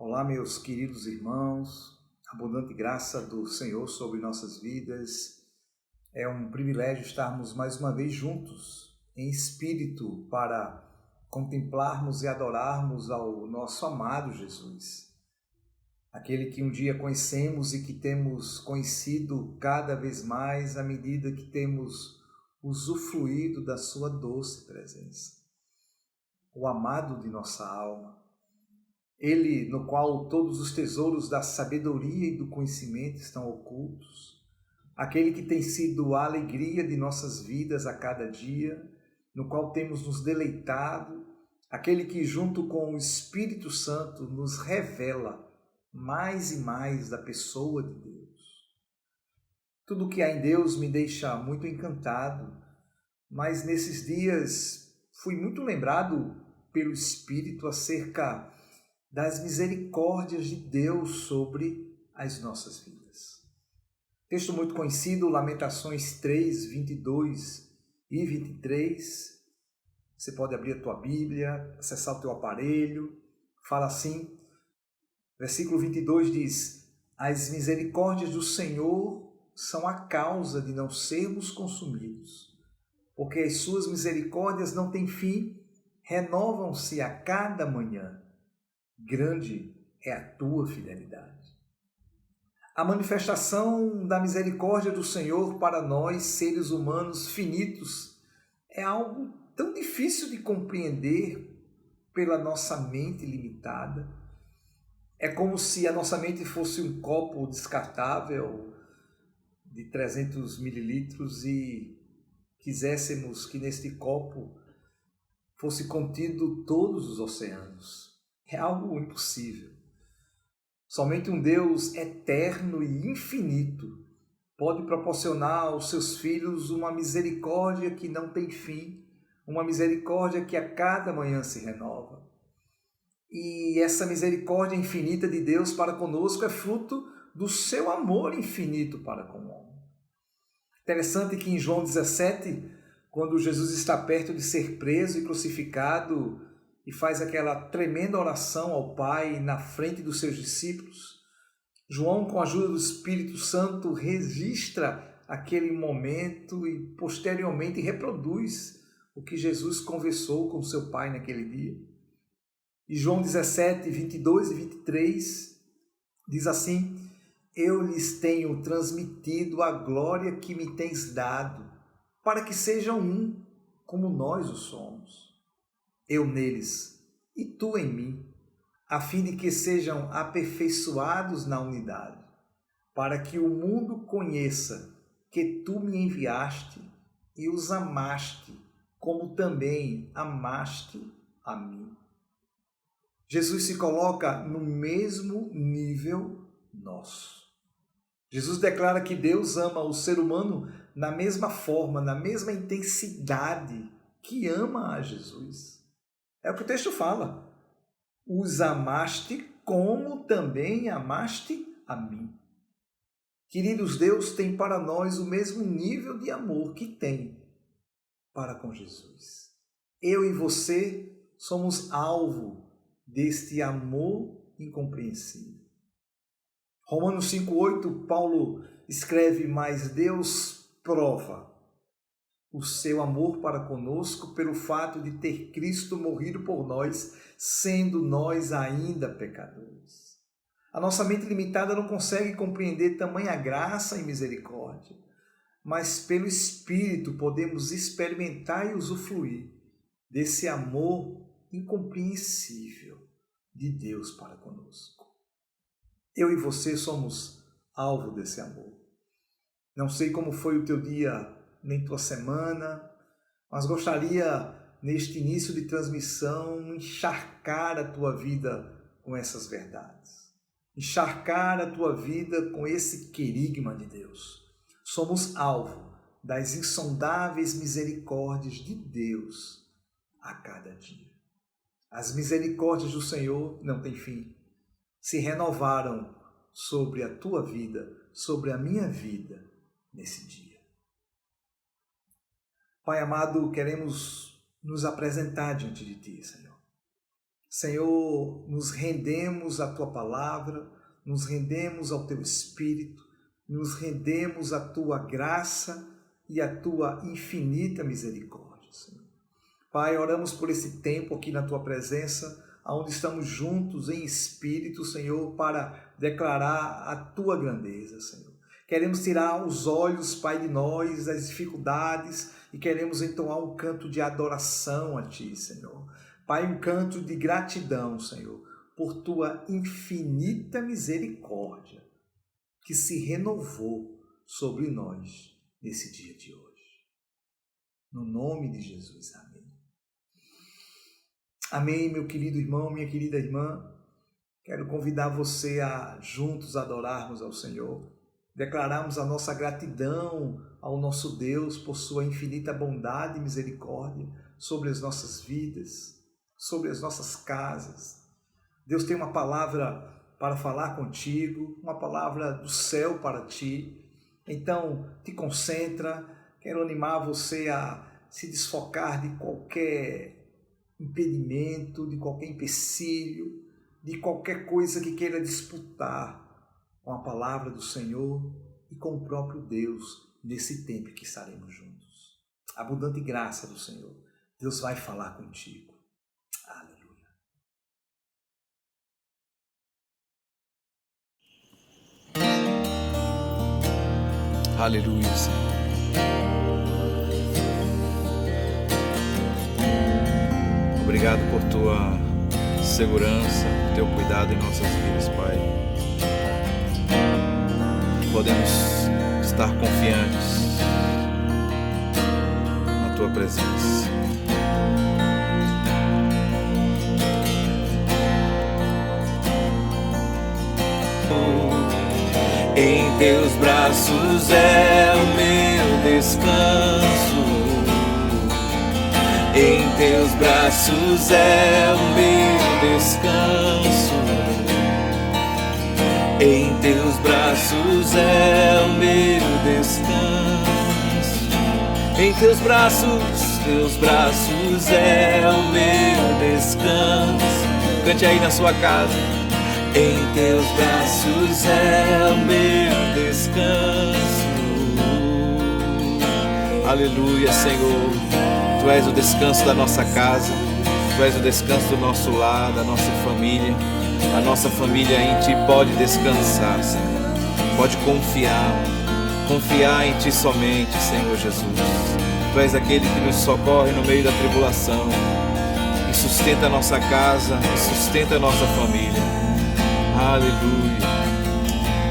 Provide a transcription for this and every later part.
Olá, meus queridos irmãos, abundante graça do Senhor sobre nossas vidas. É um privilégio estarmos mais uma vez juntos, em espírito, para contemplarmos e adorarmos ao nosso amado Jesus. Aquele que um dia conhecemos e que temos conhecido cada vez mais à medida que temos usufruído da sua doce presença. O amado de nossa alma. Ele no qual todos os tesouros da sabedoria e do conhecimento estão ocultos, aquele que tem sido a alegria de nossas vidas a cada dia, no qual temos nos deleitado, aquele que junto com o Espírito Santo nos revela mais e mais da pessoa de Deus. Tudo que há em Deus me deixa muito encantado, mas nesses dias fui muito lembrado pelo Espírito acerca das misericórdias de Deus sobre as nossas vidas. Texto muito conhecido, Lamentações 3, 22 e 23. Você pode abrir a tua Bíblia, acessar o teu aparelho. Fala assim, versículo 22 diz: As misericórdias do Senhor são a causa de não sermos consumidos, porque as suas misericórdias não têm fim, renovam-se a cada manhã. Grande é a tua fidelidade. A manifestação da misericórdia do Senhor para nós, seres humanos finitos, é algo tão difícil de compreender pela nossa mente limitada. É como se a nossa mente fosse um copo descartável de 300 mililitros e quiséssemos que neste copo fosse contido todos os oceanos. É algo impossível. Somente um Deus eterno e infinito pode proporcionar aos seus filhos uma misericórdia que não tem fim, uma misericórdia que a cada manhã se renova. E essa misericórdia infinita de Deus para conosco é fruto do seu amor infinito para com o homem. Interessante que em João 17, quando Jesus está perto de ser preso e crucificado, e faz aquela tremenda oração ao Pai na frente dos seus discípulos, João, com a ajuda do Espírito Santo, registra aquele momento e posteriormente reproduz o que Jesus conversou com seu Pai naquele dia. E João 17, 22 e 23 diz assim: Eu lhes tenho transmitido a glória que me tens dado, para que sejam um, como nós o somos. Eu neles e tu em mim, a fim de que sejam aperfeiçoados na unidade, para que o mundo conheça que tu me enviaste e os amaste, como também amaste a mim. Jesus se coloca no mesmo nível nosso. Jesus declara que Deus ama o ser humano na mesma forma, na mesma intensidade que ama a Jesus. É o que o texto fala. Os amaste como também amaste a mim. Queridos, Deus tem para nós o mesmo nível de amor que tem para com Jesus. Eu e você somos alvo deste amor incompreensível. Romanos 5,8, Paulo escreve: Mas Deus prova o seu amor para conosco pelo fato de ter Cristo morrido por nós, sendo nós ainda pecadores. A nossa mente limitada não consegue compreender tamanha graça e misericórdia, mas pelo Espírito podemos experimentar e usufruir desse amor incompreensível de Deus para conosco. Eu e você somos alvo desse amor. Não sei como foi o teu dia, nem tua semana, mas gostaria, neste início de transmissão, encharcar a tua vida com essas verdades. Encharcar a tua vida com esse querigma de Deus. Somos alvo das insondáveis misericórdias de Deus a cada dia. As misericórdias do Senhor não têm fim. Se renovaram sobre a tua vida, sobre a minha vida, nesse dia. Pai amado, queremos nos apresentar diante de Ti, Senhor. Senhor, nos rendemos à Tua palavra, nos rendemos ao Teu Espírito, nos rendemos à Tua graça e à Tua infinita misericórdia, Senhor. Pai, oramos por esse tempo aqui na Tua presença, onde estamos juntos em espírito, Senhor, para declarar a Tua grandeza, Senhor. Queremos tirar os olhos, Pai, de nós, das dificuldades e queremos entoar um canto de adoração a Ti, Senhor. Pai, um canto de gratidão, Senhor, por Tua infinita misericórdia que se renovou sobre nós nesse dia de hoje. No nome de Jesus, amém. Amém, meu querido irmão, minha querida irmã. Quero convidar você a juntos adorarmos ao Senhor, declararmos a nossa gratidão ao nosso Deus por Sua infinita bondade e misericórdia sobre as nossas vidas, sobre as nossas casas. Deus tem uma palavra para falar contigo, uma palavra do céu para ti. Então, te concentra. Quero animar você a se desfocar de qualquer impedimento, de qualquer empecilho, de qualquer coisa que queira disputar com a palavra do Senhor e com o próprio Deus nesse tempo que estaremos juntos. Abundante graça do Senhor. Deus vai falar contigo. Aleluia, Senhor. Obrigado por Tua segurança, Teu cuidado em nossas vidas, Pai. Podemos estar confiantes na Tua presença. Em Teus braços é o meu descanso. Em Teus braços é o meu descanso. Em Teus braços é o meu descanso. Em Teus braços é o meu descanso. Cante aí na sua casa. Em Teus braços é o meu descanso. Aleluia, Senhor. Tu és o descanso da nossa casa. Tu és o descanso do nosso lar, da nossa família. A nossa família em Ti pode descansar, Senhor. Pode confiar. Confiar em Ti somente, Senhor Jesus. Tu és aquele que nos socorre no meio da tribulação. E sustenta a nossa casa, e sustenta a nossa família. Aleluia,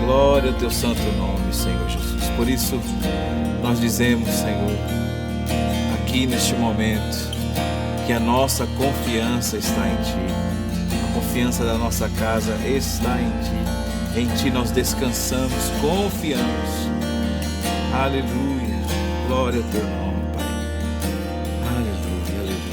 glória ao Teu santo nome, Senhor Jesus. Por isso nós dizemos, Senhor, aqui neste momento, que a nossa confiança está em Ti. A confiança da nossa casa está em Ti. Em Ti nós descansamos, confiamos. Aleluia, glória ao Teu nome, Pai. Aleluia, aleluia.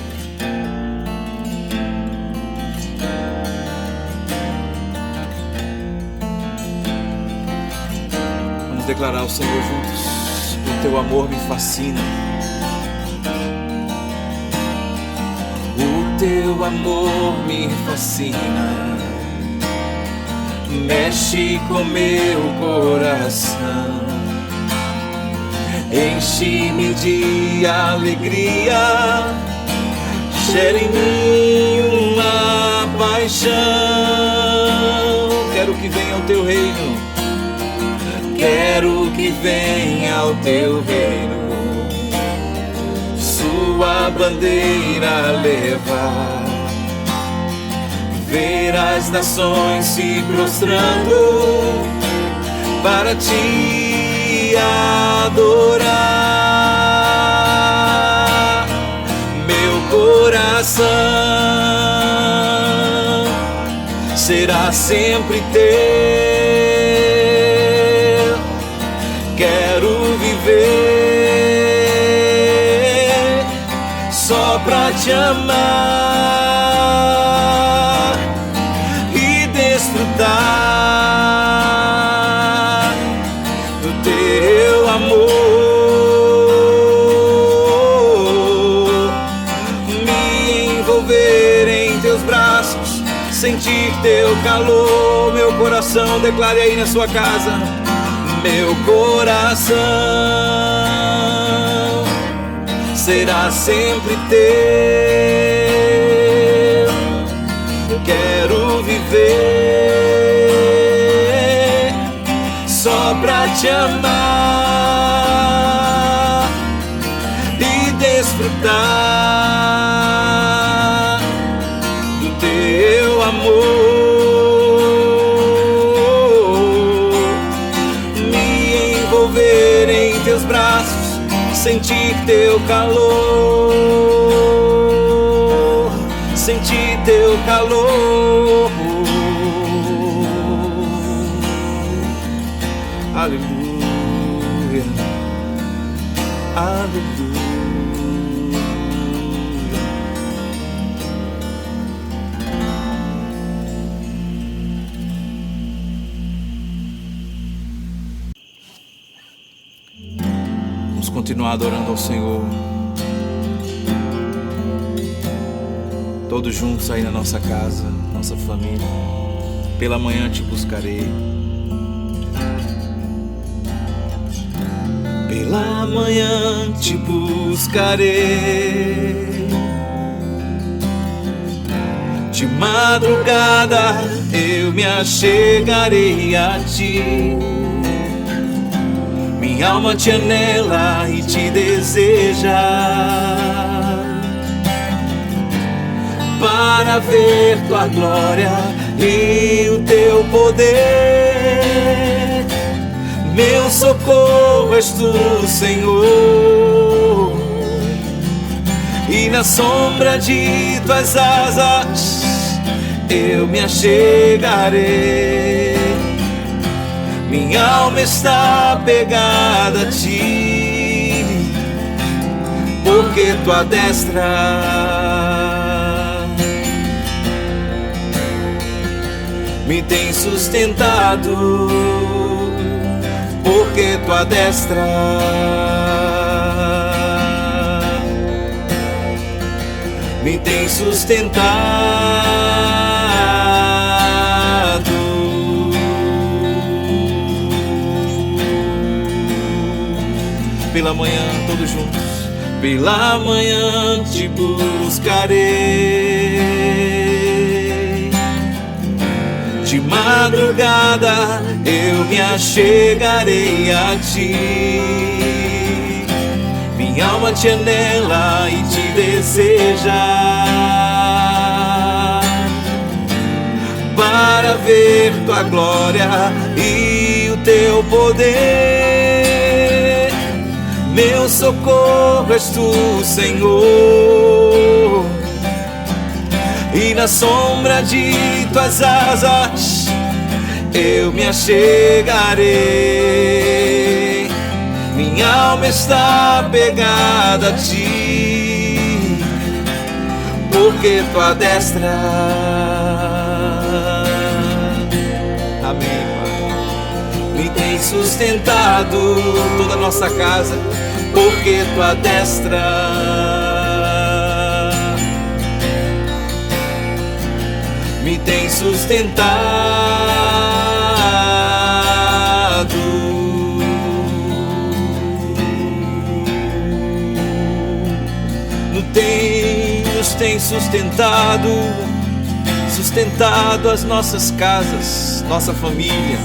Declarar ao Senhor juntos: o Teu amor me fascina. O Teu amor me fascina. Mexe com meu coração. Enche-me de alegria. Gera em mim uma paixão. Quero que venha o Teu reino. Quero que venha o Teu reino, Sua bandeira levar, ver as nações se prostrando para Te adorar. Meu coração será sempre Teu. Quero viver só pra Te amar e desfrutar do Teu amor. Me envolver em Teu teus braços, sentir teu calor. Meu coração, declare aí na sua casa. Meu coração será sempre teu. Quero viver só pra te amar e desfrutar do teu amor. Me envolver em teus braços, sentir teu calor, sentir teu calor. Aleluia, aleluia. Vamos continuar adorando ao Senhor, todos juntos aí na nossa casa, nossa família. Pela manhã te buscarei. Pela manhã te buscarei, de madrugada eu me achegarei a ti. Minha alma te anela e te deseja, para ver tua glória e o teu poder. Meu socorro és tu, Senhor, e na sombra de tuas asas eu me achegarei. Minha alma está pegada a ti, porque tua destra me tem sustentado, porque tua destra me tem sustentado. Pela manhã, todos juntos. Pela manhã te buscarei, de madrugada eu me achegarei a ti. Minha alma te anela e te deseja, para ver tua glória e o teu poder. Meu socorro és tu, Senhor, e na sombra de tuas asas eu me achegarei. Minha alma está pegada a ti, porque tua destra, amém, Pai, me tem sustentado. Toda a nossa casa, porque tua destra me tem sustentado. Nos tem sustentado, sustentado as nossas casas, nossa família.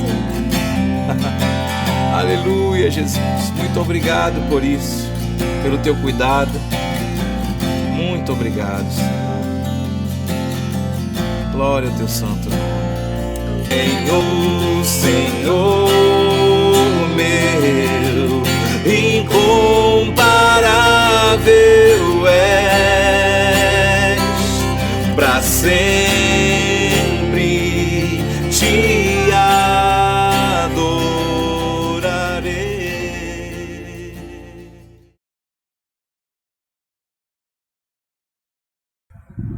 Aleluia, Jesus. Muito obrigado por isso, pelo teu cuidado. Muito obrigado, Senhor. Glória ao teu santo nome. Senhor, Senhor meu, incomparável és, pra sempre te adorarei.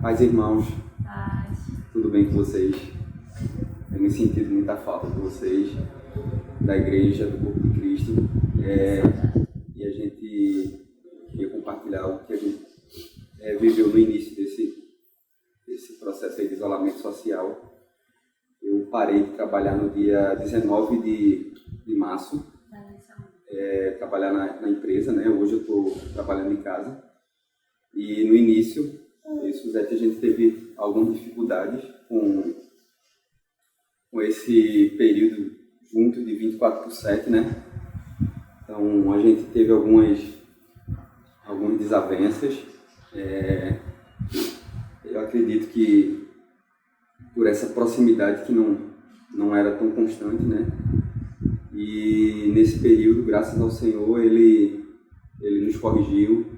Paz, irmãos. Tudo bem com vocês? Tenho sentido muita falta de vocês, da igreja, do corpo de Cristo. E a gente queria compartilhar o que a gente viveu no início desse processo isolamento social. Eu parei de trabalhar no dia 19 de março, trabalhar na empresa, né? Hoje eu estou trabalhando em casa. E no início, eu e Suzete, a gente teve algumas dificuldades com esse período junto de 24/7, né? Então a gente teve algumas desavenças. Eu acredito que por essa proximidade que não era tão constante, né? E nesse período, graças ao Senhor, Ele nos corrigiu,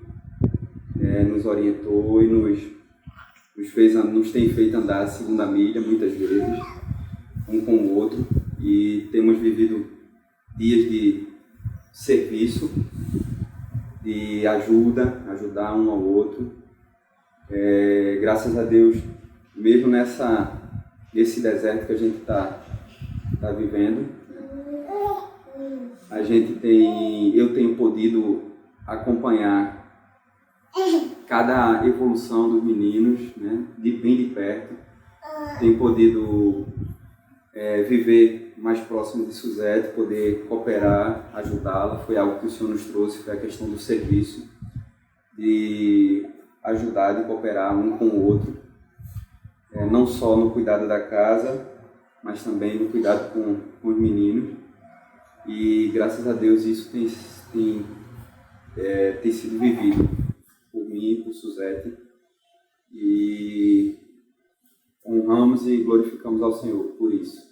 nos orientou e nos tem feito andar a segunda milha muitas vezes, um com o outro, e temos vivido dias de serviço, de ajudar um ao outro. Graças a Deus, mesmo nesse deserto que a gente está vivendo, eu tenho podido acompanhar cada evolução dos meninos, né, bem de perto. Tenho podido viver mais próximo de Suzete, poder cooperar, ajudá-la. Foi algo que o Senhor nos trouxe, foi a questão do serviço, de ajudar, de cooperar um com o outro, não só no cuidado da casa, mas também no cuidado com os meninos. E graças a Deus isso tem sido vivido por mim, por Suzete, e honramos e glorificamos ao Senhor por isso.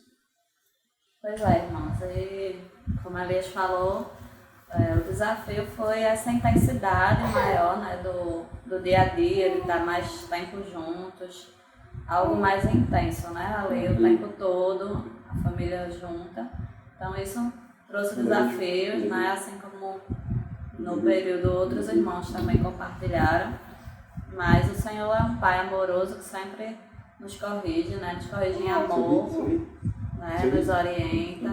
Pois é, irmãos, e como a Elias falou, o desafio foi essa intensidade maior, né, do dia a dia, de estar mais tempo juntos, algo mais intenso, né, ali o tempo todo, a família junta. Então isso trouxe desafios, né, assim como no período outros irmãos também compartilharam, mas o Senhor é um Pai amoroso que sempre nos corrige, né, nos corrige em amor, né, nos orienta.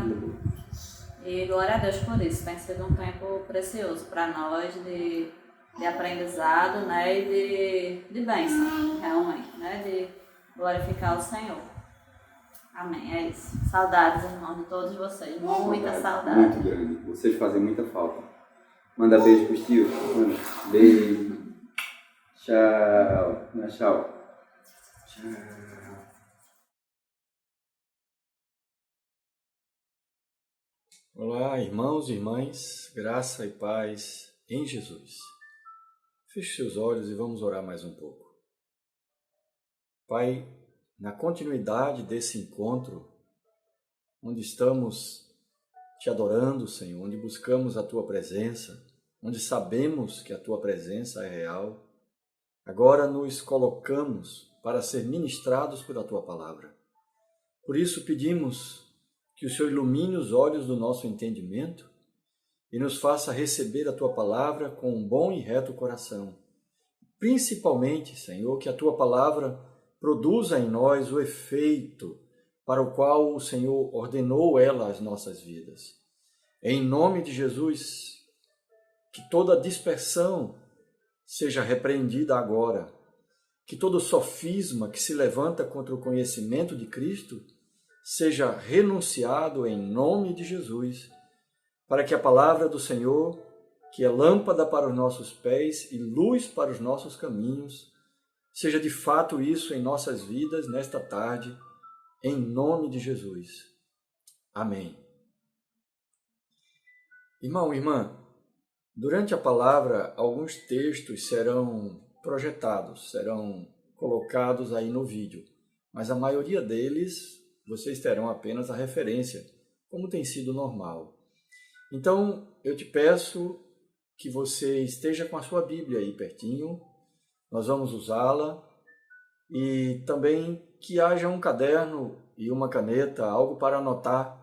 E glória a Deus por isso, tem sido um tempo precioso para nós de aprendizado, né, e de bênção, realmente, né, de glorificar o Senhor. Amém, é isso. Saudades, irmão, de todos vocês, muita saudade. Muito grande, vocês fazem muita falta. Manda beijo pros tios, beijo. Tchau, tchau. Olá, irmãos e irmãs, graça e paz em Jesus. Feche seus olhos e vamos orar mais um pouco. Pai, na continuidade desse encontro, onde estamos te adorando, Senhor, onde buscamos a Tua presença, onde sabemos que a Tua presença é real, agora nos colocamos para ser ministrados pela Tua palavra. Por isso pedimos que o Senhor ilumine os olhos do nosso entendimento e nos faça receber a Tua palavra com um bom e reto coração. Principalmente, Senhor, que a Tua palavra produza em nós o efeito para o qual o Senhor ordenou ela às nossas vidas. Em nome de Jesus, que toda dispersão seja repreendida agora, que todo sofisma que se levanta contra o conhecimento de Cristo seja renunciado em nome de Jesus, para que a palavra do Senhor, que é lâmpada para os nossos pés e luz para os nossos caminhos, seja de fato isso em nossas vidas nesta tarde, em nome de Jesus. Amém. Irmão, irmã, durante a palavra, alguns textos serão projetados, serão colocados aí no vídeo, mas a maioria deles vocês terão apenas a referência, como tem sido normal. Então, eu te peço que você esteja com a sua Bíblia aí pertinho, nós vamos usá-la, e também que haja um caderno e uma caneta, algo para anotar,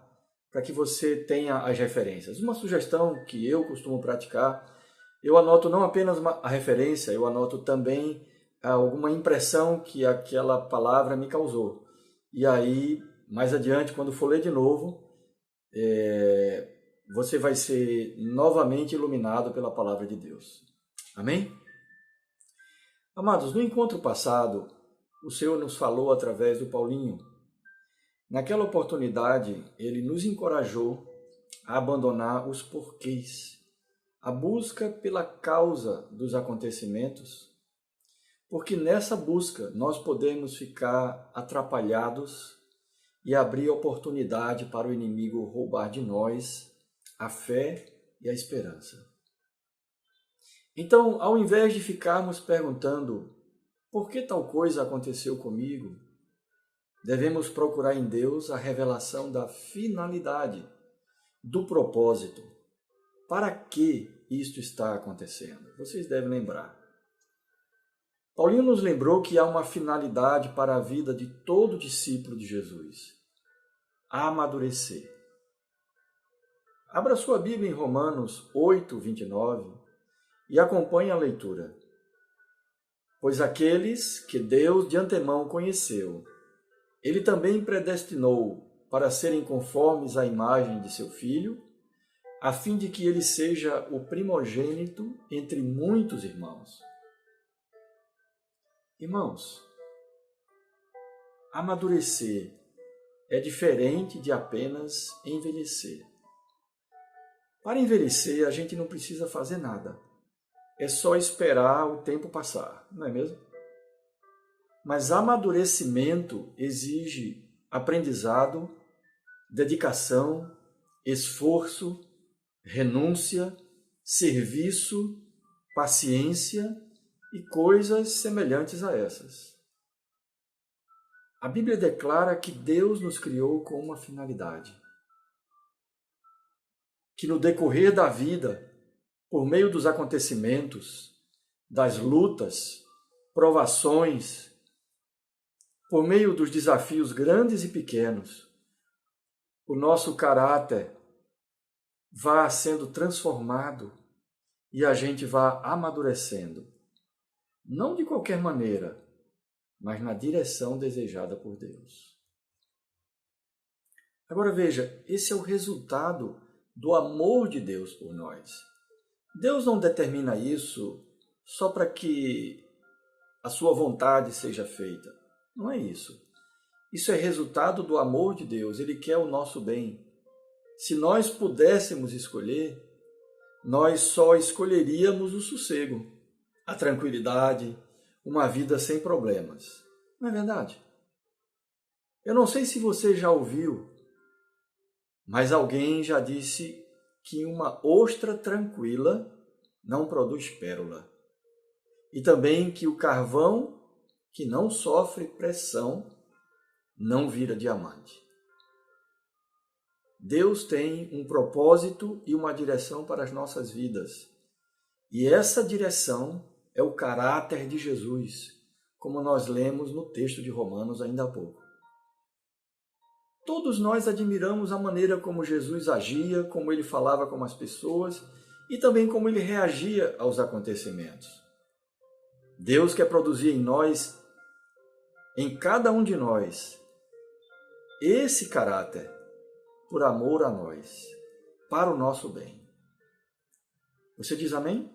para que você tenha as referências. Uma sugestão que eu costumo praticar, eu anoto não apenas a referência, eu anoto também alguma impressão que aquela palavra me causou. E aí, mais adiante, quando for ler de novo, você vai ser novamente iluminado pela palavra de Deus. Amém? Amados, no encontro passado, o Senhor nos falou através do Paulinho. Naquela oportunidade, ele nos encorajou a abandonar os porquês, a busca pela causa dos acontecimentos, porque nessa busca nós podemos ficar atrapalhados e abrir oportunidade para o inimigo roubar de nós a fé e a esperança. Então, ao invés de ficarmos perguntando por que tal coisa aconteceu comigo, devemos procurar em Deus a revelação da finalidade, do propósito. Para que isto está acontecendo? Vocês devem lembrar. Paulinho nos lembrou que há uma finalidade para a vida de todo discípulo de Jesus: amadurecer. Abra sua Bíblia em Romanos 8, 29 e acompanhe a leitura. Pois aqueles que Deus de antemão conheceu, Ele também predestinou para serem conformes à imagem de seu Filho, a fim de que ele seja o primogênito entre muitos irmãos. Irmãos, amadurecer é diferente de apenas envelhecer. Para envelhecer, a gente não precisa fazer nada. É só esperar o tempo passar, não é mesmo? Mas amadurecimento exige aprendizado, dedicação, esforço, renúncia, serviço, paciência e coisas semelhantes a essas. A Bíblia declara que Deus nos criou com uma finalidade. Que no decorrer da vida, por meio dos acontecimentos, das lutas, provações, por meio dos desafios grandes e pequenos, o nosso caráter vá sendo transformado e a gente vá amadurecendo. Não de qualquer maneira, mas na direção desejada por Deus. Agora veja, esse é o resultado do amor de Deus por nós. Deus não determina isso só para que a sua vontade seja feita. Não é isso. Isso é resultado do amor de Deus. Ele quer o nosso bem. Se nós pudéssemos escolher, nós só escolheríamos o sossego, a tranquilidade, uma vida sem problemas. Não é verdade? Eu não sei se você já ouviu, mas alguém já disse que uma ostra tranquila não produz pérola. E também que o carvão que não sofre pressão não vira diamante. Deus tem um propósito e uma direção para as nossas vidas. E essa direção é o caráter de Jesus, como nós lemos no texto de Romanos ainda há pouco. Todos nós admiramos a maneira como Jesus agia, como ele falava com as pessoas e também como ele reagia aos acontecimentos. Deus quer produzir em nós, em cada um de nós, esse caráter por amor a nós, para o nosso bem. Você diz amém?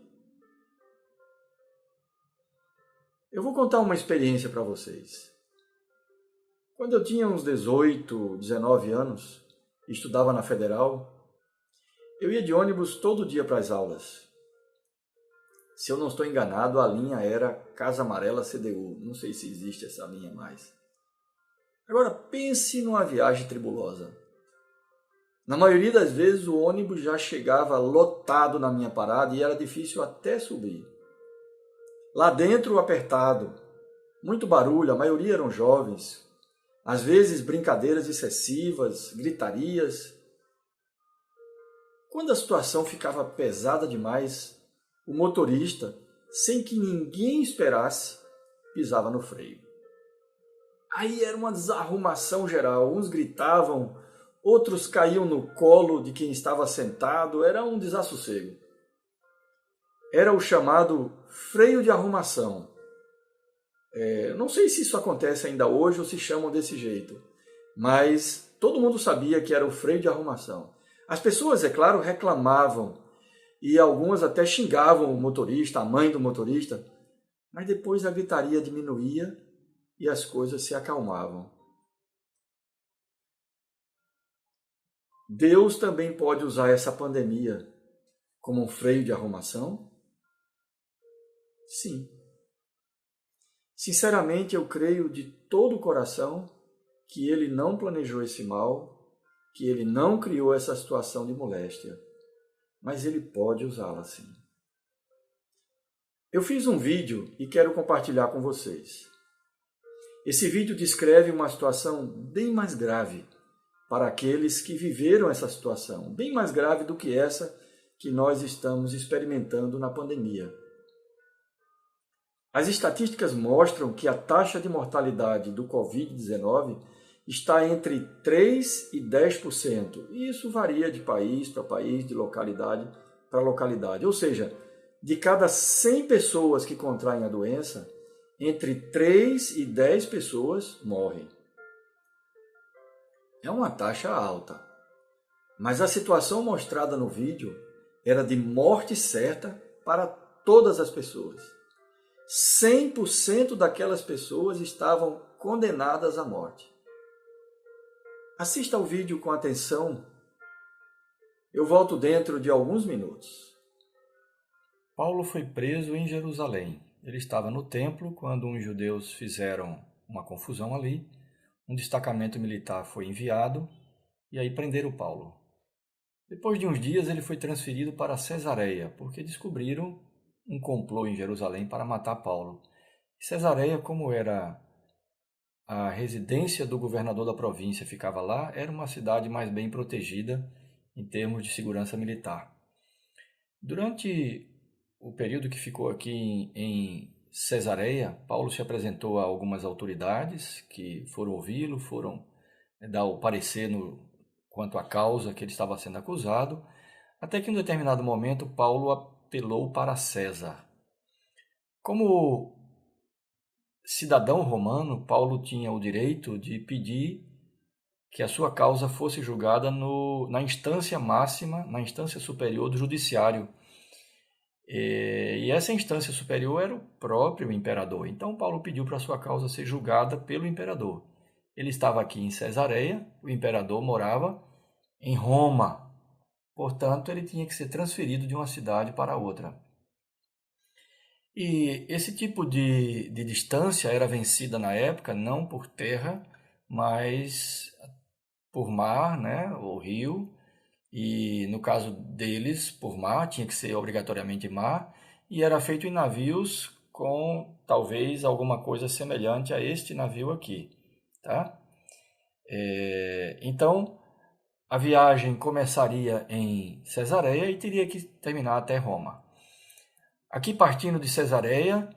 Eu vou contar uma experiência para vocês. Quando eu tinha uns 18, 19 anos, estudava na Federal, eu ia de ônibus todo dia para as aulas. Se eu não estou enganado, a linha era Casa Amarela CDU. Não sei se existe essa linha mais. Agora, pense numa viagem tribulosa. Na maioria das vezes, o ônibus já chegava lotado na minha parada e era difícil até subir. Lá dentro, apertado, muito barulho, a maioria eram jovens. Às vezes, brincadeiras excessivas, gritarias. Quando a situação ficava pesada demais, o motorista, sem que ninguém esperasse, pisava no freio. Aí era uma desarrumação geral. Uns gritavam, outros caíam no colo de quem estava sentado. Era um desassossego. Era o chamado freio de arrumação. Não sei se isso acontece ainda hoje ou se chamam desse jeito, mas todo mundo sabia que era o freio de arrumação. As pessoas, é claro, reclamavam e algumas até xingavam o motorista, a mãe do motorista, mas depois a gritaria diminuía e as coisas se acalmavam. Deus também pode usar essa pandemia como um freio de arrumação? Sim. Sinceramente, eu creio de todo o coração que Ele não planejou esse mal, que Ele não criou essa situação de moléstia, mas Ele pode usá-la sim. Eu fiz um vídeo e quero compartilhar com vocês. Esse vídeo descreve uma situação bem mais grave para aqueles que viveram essa situação, bem mais grave do que essa que nós estamos experimentando na pandemia. As estatísticas mostram que a taxa de mortalidade do Covid-19 está entre 3% e 10%. E isso varia de país para país, de localidade para localidade. Ou seja, de cada 100 pessoas que contraem a doença, entre 3 e 10 pessoas morrem. É uma taxa alta. Mas a situação mostrada no vídeo era de morte certa para todas as pessoas. 100% daquelas pessoas estavam condenadas à morte. Assista ao vídeo com atenção. Eu volto dentro de alguns minutos. Paulo foi preso em Jerusalém. Ele estava no templo quando uns judeus fizeram uma confusão ali. Um destacamento militar foi enviado e aí prenderam Paulo. Depois de uns dias ele foi transferido para Cesareia, porque descobriram um complô em Jerusalém para matar Paulo. Cesareia, como era a residência do governador da província, ficava lá, era uma cidade mais bem protegida em termos de segurança militar. Durante o período que ficou aqui em Cesareia, Paulo se apresentou a algumas autoridades que foram ouvi-lo, foram dar o parecer quanto à causa que ele estava sendo acusado, até que em um determinado momento Paulo apelou para César. Como cidadão romano, Paulo tinha o direito de pedir que a sua causa fosse julgada na instância máxima, na instância superior do judiciário. E essa instância superior era o próprio imperador. Então Paulo pediu para a sua causa ser julgada pelo imperador. Ele estava aqui em Cesareia, o imperador morava em Roma. Portanto, ele tinha que ser transferido de uma cidade para outra. E esse tipo de distância era vencida na época não por terra, mas por mar, né, ou rio. E no caso deles, por mar, tinha que ser obrigatoriamente mar, e era feito em navios com talvez alguma coisa semelhante a este navio aqui, tá? Então, a viagem começaria em Cesareia e teria que terminar até Roma. Aqui, partindo de Cesareia,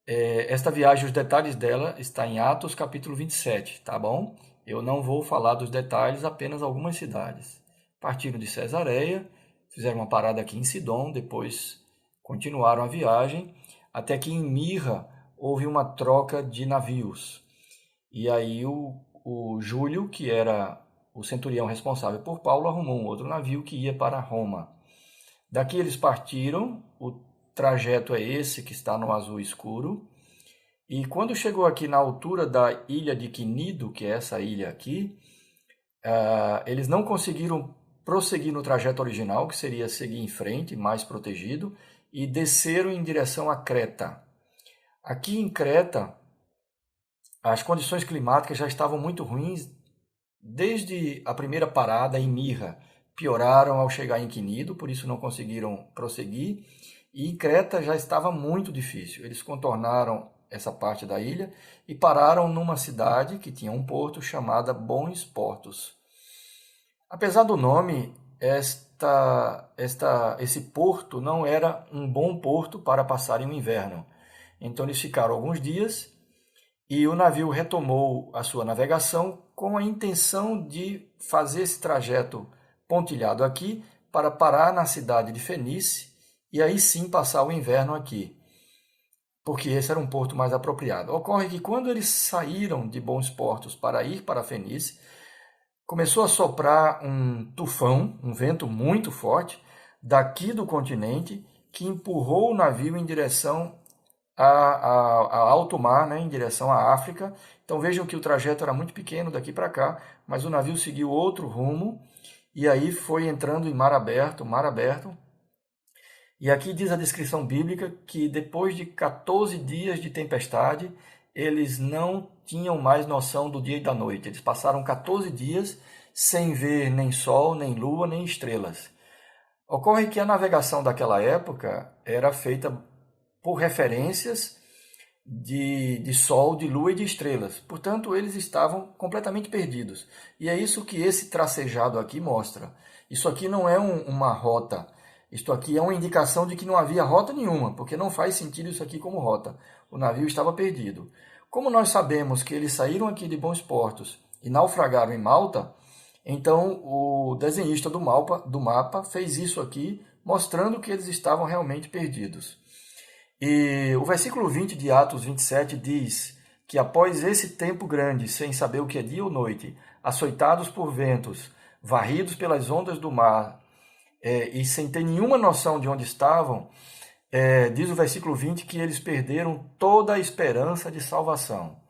esta viagem, os detalhes dela está em Atos capítulo 27, tá bom? Eu não vou falar dos detalhes, apenas algumas cidades. Partiram de Cesareia, fizeram uma parada aqui em Sidom, depois continuaram a viagem, até que em Mirra houve uma troca de navios. E aí o Júlio, que era o centurião responsável por Paulo, arrumou um outro navio que ia para Roma. Daqui eles partiram, o trajeto é esse que está no azul escuro, e quando chegou aqui na altura da ilha de Quinido, que é essa ilha aqui, eles não conseguiram prosseguir no trajeto original, que seria seguir em frente, mais protegido, e desceram em direção a Creta. Aqui em Creta, as condições climáticas já estavam muito ruins desde a primeira parada em Mirra. Pioraram ao chegar em Quinido, por isso não conseguiram prosseguir, e em Creta já estava muito difícil. Eles contornaram essa parte da ilha e pararam numa cidade que tinha um porto chamada Bons Portos. Apesar do nome, esse porto não era um bom porto para passarem o inverno. Então eles ficaram alguns dias e o navio retomou a sua navegação com a intenção de fazer esse trajeto pontilhado aqui para parar na cidade de Fenice e aí sim passar o inverno aqui, porque esse era um porto mais apropriado. Ocorre que quando eles saíram de Bons Portos para ir para Fenice, começou a soprar um tufão, um vento muito forte, daqui do continente, que empurrou o navio em direção a alto mar, né, em direção à África. Então vejam que o trajeto era muito pequeno daqui para cá, mas o navio seguiu outro rumo e aí foi entrando em mar aberto, mar aberto. E aqui diz a descrição bíblica que depois de 14 dias de tempestade, eles não tinham mais noção do dia e da noite. Eles passaram 14 dias sem ver nem sol, nem lua, nem estrelas. Ocorre que a navegação daquela época era feita por referências de sol, de lua e de estrelas. Portanto, eles estavam completamente perdidos. E é isso que esse tracejado aqui mostra. Isso aqui não é uma rota. Isto aqui é uma indicação de que não havia rota nenhuma, porque não faz sentido isso aqui como rota. O navio estava perdido. Como nós sabemos que eles saíram aqui de Bons Portos e naufragaram em Malta, então o desenhista do mapa fez isso aqui, mostrando que eles estavam realmente perdidos. E o versículo 20 de Atos 27 diz que após esse tempo grande, sem saber o que é dia ou noite, açoitados por ventos, varridos pelas ondas do mar, e sem ter nenhuma noção de onde estavam, diz o versículo 20 que eles perderam toda a esperança de salvação.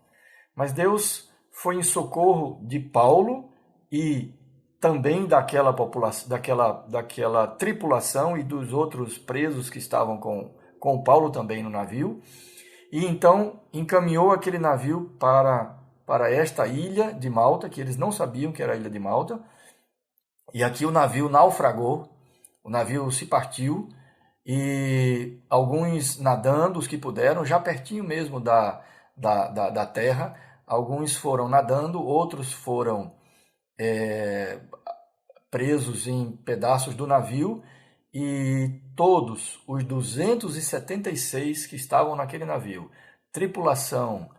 Mas Deus foi em socorro de Paulo e também daquela população, daquela tripulação e dos outros presos que estavam com Paulo também no navio, e então encaminhou aquele navio para esta ilha de Malta, que eles não sabiam que era a ilha de Malta, e aqui o navio naufragou, o navio se partiu, e alguns nadando, os que puderam, já pertinho mesmo da terra, alguns foram nadando, outros foram presos em pedaços do navio, e todos os 276 que estavam naquele navio, tripulação,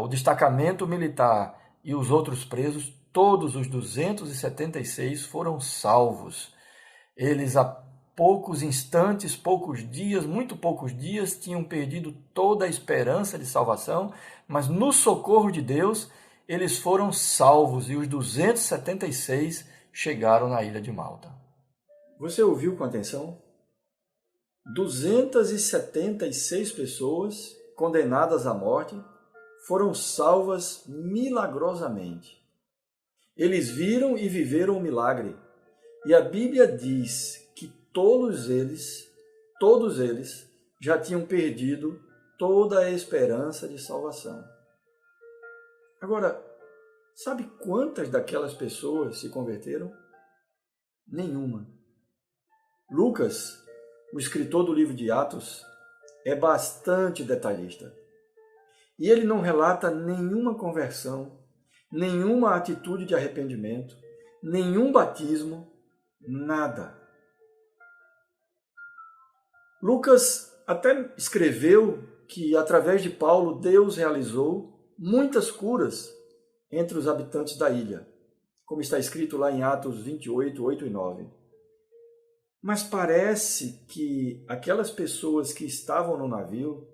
o destacamento militar e os outros presos, todos os 276 foram salvos. Eles há poucos instantes, poucos dias, muito poucos dias, tinham perdido toda a esperança de salvação, mas no socorro de Deus, eles foram salvos e os 276 chegaram na ilha de Malta. Você ouviu com atenção? 276 pessoas condenadas à morte foram salvas milagrosamente. Eles viram e viveram o milagre. E a Bíblia diz que todos eles já tinham perdido toda a esperança de salvação. Agora, sabe quantas daquelas pessoas se converteram? Nenhuma. Lucas, o escritor do livro de Atos, é bastante detalhista. E ele não relata nenhuma conversão, nenhuma atitude de arrependimento, nenhum batismo, nada. Lucas até escreveu que, através de Paulo, Deus realizou muitas curas entre os habitantes da ilha, como está escrito lá em Atos 28, 8 e 9. Mas parece que aquelas pessoas que estavam no navio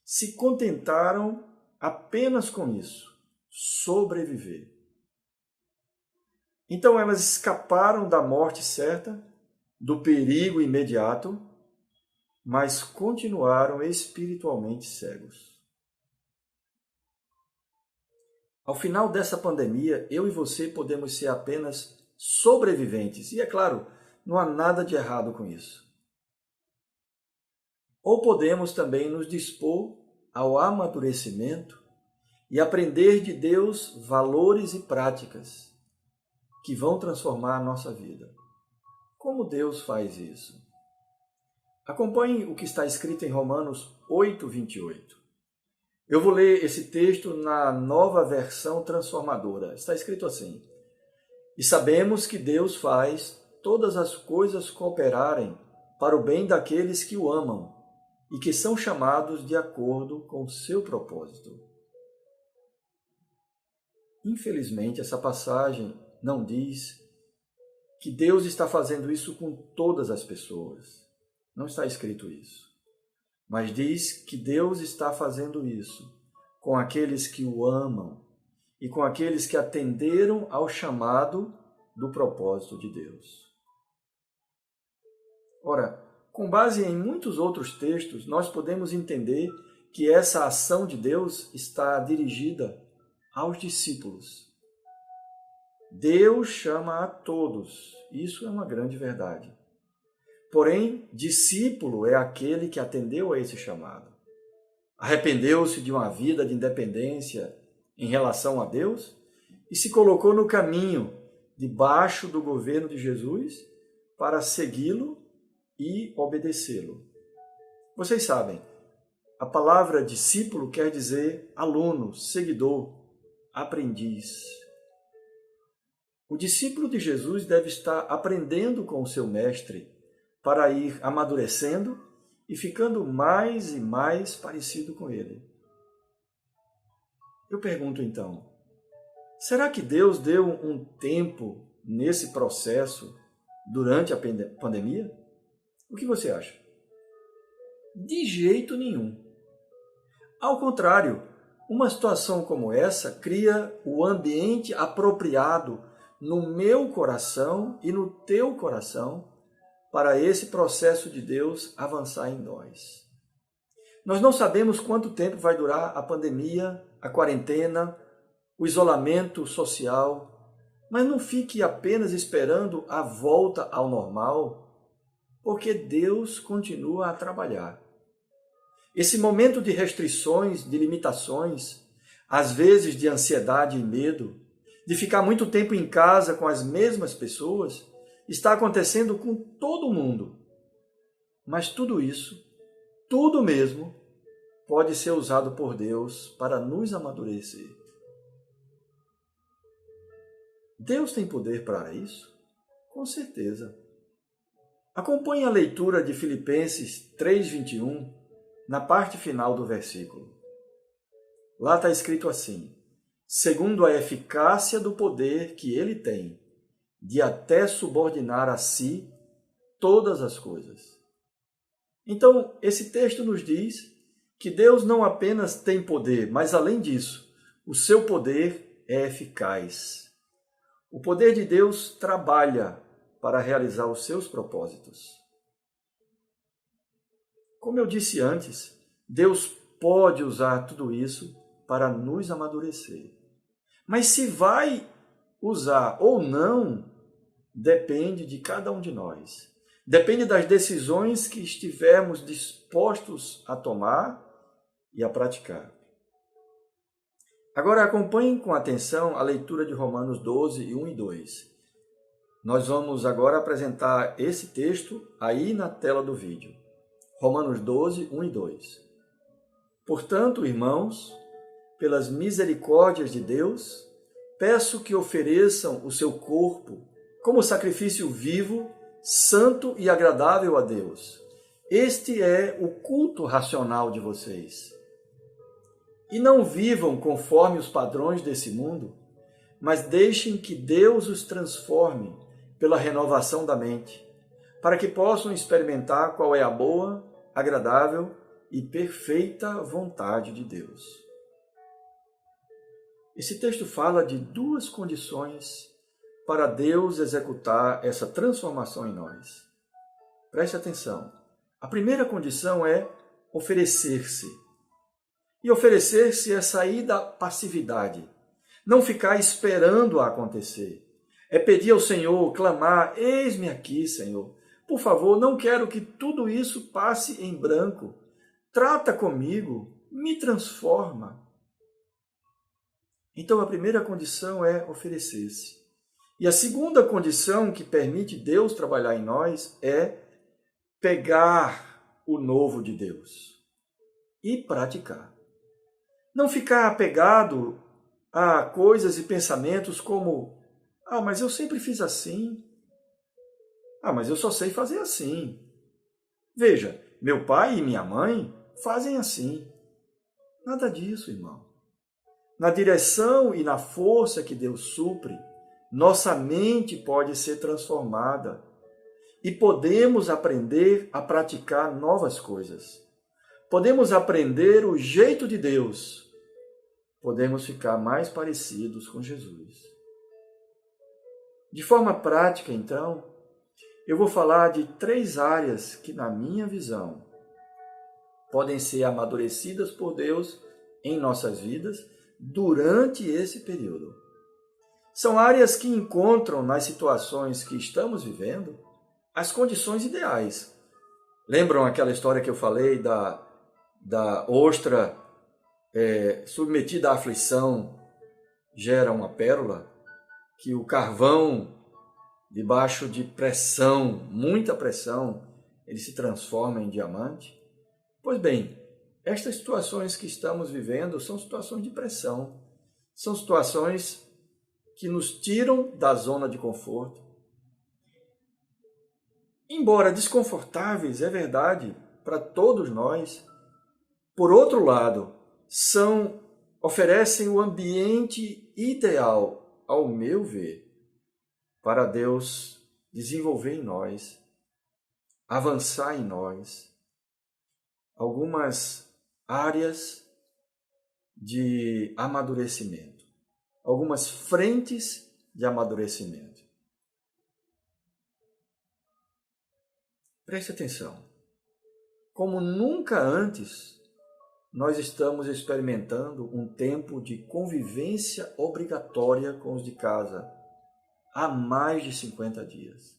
se contentaram apenas com isso, sobreviver. Então elas escaparam da morte certa, do perigo imediato, mas continuaram espiritualmente cegos. Ao final dessa pandemia, eu e você podemos ser apenas sobreviventes. E é claro, não há nada de errado com isso. Ou podemos também nos dispor ao amadurecimento e aprender de Deus valores e práticas que vão transformar a nossa vida. Como Deus faz isso? Acompanhe o que está escrito em Romanos 8, 28. Eu vou ler esse texto na Nova Versão Transformadora. Está escrito assim: E sabemos que Deus faz todas as coisas cooperarem para o bem daqueles que o amam e que são chamados de acordo com o seu propósito. Infelizmente, essa passagem não diz que Deus está fazendo isso com todas as pessoas. Não está escrito isso. Mas diz que Deus está fazendo isso com aqueles que o amam e com aqueles que atenderam ao chamado do propósito de Deus. Ora, com base em muitos outros textos, nós podemos entender que essa ação de Deus está dirigida aos discípulos. Deus chama a todos, isso é uma grande verdade. Porém, discípulo é aquele que atendeu a esse chamado. Arrependeu-se de uma vida de independência em relação a Deus e se colocou no caminho debaixo do governo de Jesus para segui-lo e obedecê-lo. Vocês sabem, a palavra discípulo quer dizer aluno, seguidor, aprendiz. O discípulo de Jesus deve estar aprendendo com o seu mestre para ir amadurecendo e ficando mais e mais parecido com ele. Eu pergunto então, será que Deus deu um tempo nesse processo durante a pandemia? O que você acha? De jeito nenhum. Ao contrário, uma situação como essa cria o ambiente apropriado no meu coração e no teu coração para esse processo de Deus avançar em nós. Nós não sabemos quanto tempo vai durar a pandemia, a quarentena, o isolamento social, mas não fique apenas esperando a volta ao normal, porque Deus continua a trabalhar. Esse momento de restrições, de limitações, às vezes de ansiedade e medo, de ficar muito tempo em casa com as mesmas pessoas, está acontecendo com todo mundo. Mas tudo isso, tudo mesmo, pode ser usado por Deus para nos amadurecer. Deus tem poder para isso? Com certeza. Acompanhe a leitura de Filipenses 3:21, na parte final do versículo. Lá está escrito assim: segundo a eficácia do poder que ele tem, de até subordinar a si todas as coisas. Então, esse texto nos diz que Deus não apenas tem poder, mas além disso, o seu poder é eficaz. O poder de Deus trabalha para realizar os seus propósitos. Como eu disse antes, Deus pode usar tudo isso para nos amadurecer. Mas se vai usar ou não, depende de cada um de nós. Depende das decisões que estivermos dispostos a tomar e a praticar. Agora acompanhem com atenção a leitura de Romanos 12, 1 e 2. Nós vamos agora apresentar esse texto aí na tela do vídeo. Romanos 12, 1 e 2. Portanto, irmãos, pelas misericórdias de Deus, peço que ofereçam o seu corpo como sacrifício vivo, santo e agradável a Deus. Este é o culto racional de vocês. E não vivam conforme os padrões desse mundo, mas deixem que Deus os transforme pela renovação da mente, para que possam experimentar qual é a boa, agradável e perfeita vontade de Deus. Esse texto fala de duas condições para Deus executar essa transformação em nós. Preste atenção. A primeira condição é oferecer-se. E oferecer-se é sair da passividade, não ficar esperando a acontecer. É pedir ao Senhor, clamar: eis-me aqui, Senhor. Por favor, não quero que tudo isso passe em branco. Trata comigo, me transforma. Então, a primeira condição é oferecer-se. E a segunda condição que permite Deus trabalhar em nós é pegar o novo de Deus e praticar. Não ficar apegado a coisas e pensamentos como: mas eu sempre fiz assim. Mas eu só sei fazer assim. Veja, meu pai e minha mãe fazem assim. Nada disso, irmão. Na direção e na força que Deus supre, nossa mente pode ser transformada e podemos aprender a praticar novas coisas. Podemos aprender o jeito de Deus. Podemos ficar mais parecidos com Jesus. De forma prática, então, eu vou falar de 3 áreas que, na minha visão, podem ser amadurecidas por Deus em nossas vidas durante esse período. São áreas que encontram nas situações que estamos vivendo as condições ideais. Lembram aquela história que eu falei da ostra submetida à aflição gera uma pérola? Que o carvão, debaixo de pressão, muita pressão, ele se transforma em diamante? Pois bem, estas situações que estamos vivendo são situações de pressão, são situações que nos tiram da zona de conforto. Embora desconfortáveis, é verdade, para todos nós, por outro lado, oferecem o ambiente ideal, ao meu ver, para Deus desenvolver em nós, avançar em nós, algumas áreas de amadurecimento, algumas frentes de amadurecimento. Preste atenção. Como nunca antes, nós estamos experimentando um tempo de convivência obrigatória com os de casa há mais de 50 dias.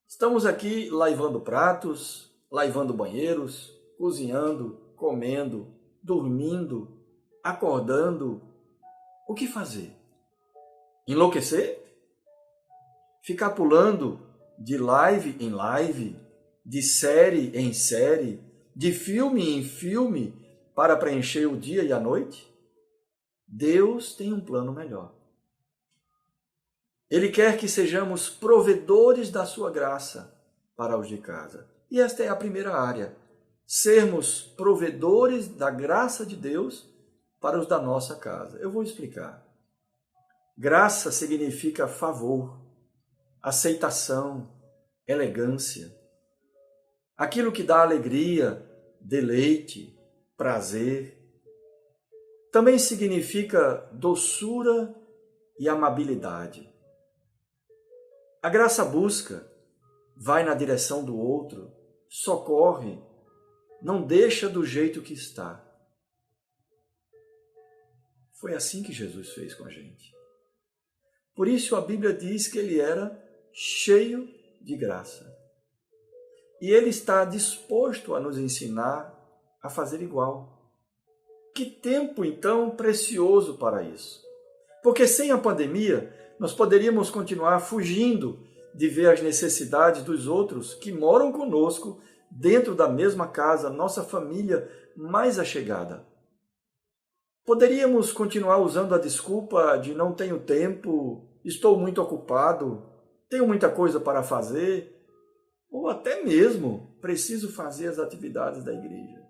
Estamos aqui lavando pratos, lavando banheiros, cozinhando, comendo, dormindo, acordando. O que fazer? Enlouquecer? Ficar pulando de live em live, de série em série, de filme em filme para preencher o dia e a noite? Deus tem um plano melhor. Ele quer que sejamos provedores da sua graça para os de casa. E esta é a primeira área. Sermos provedores da graça de Deus para os da nossa casa. Eu vou explicar. Graça significa favor, aceitação, elegância. Aquilo que dá alegria, deleite, prazer. Também significa doçura e amabilidade. A graça busca, vai na direção do outro, socorre, não deixa do jeito que está. Foi assim que Jesus fez com a gente. Por isso a Bíblia diz que ele era cheio de graça. E ele está disposto a nos ensinar a fazer igual. Que tempo, então, precioso para isso. Porque sem a pandemia, nós poderíamos continuar fugindo de ver as necessidades dos outros que moram conosco dentro da mesma casa, nossa família mais achegada. Poderíamos continuar usando a desculpa de não tenho tempo, estou muito ocupado, tenho muita coisa para fazer, ou até mesmo preciso fazer as atividades da igreja.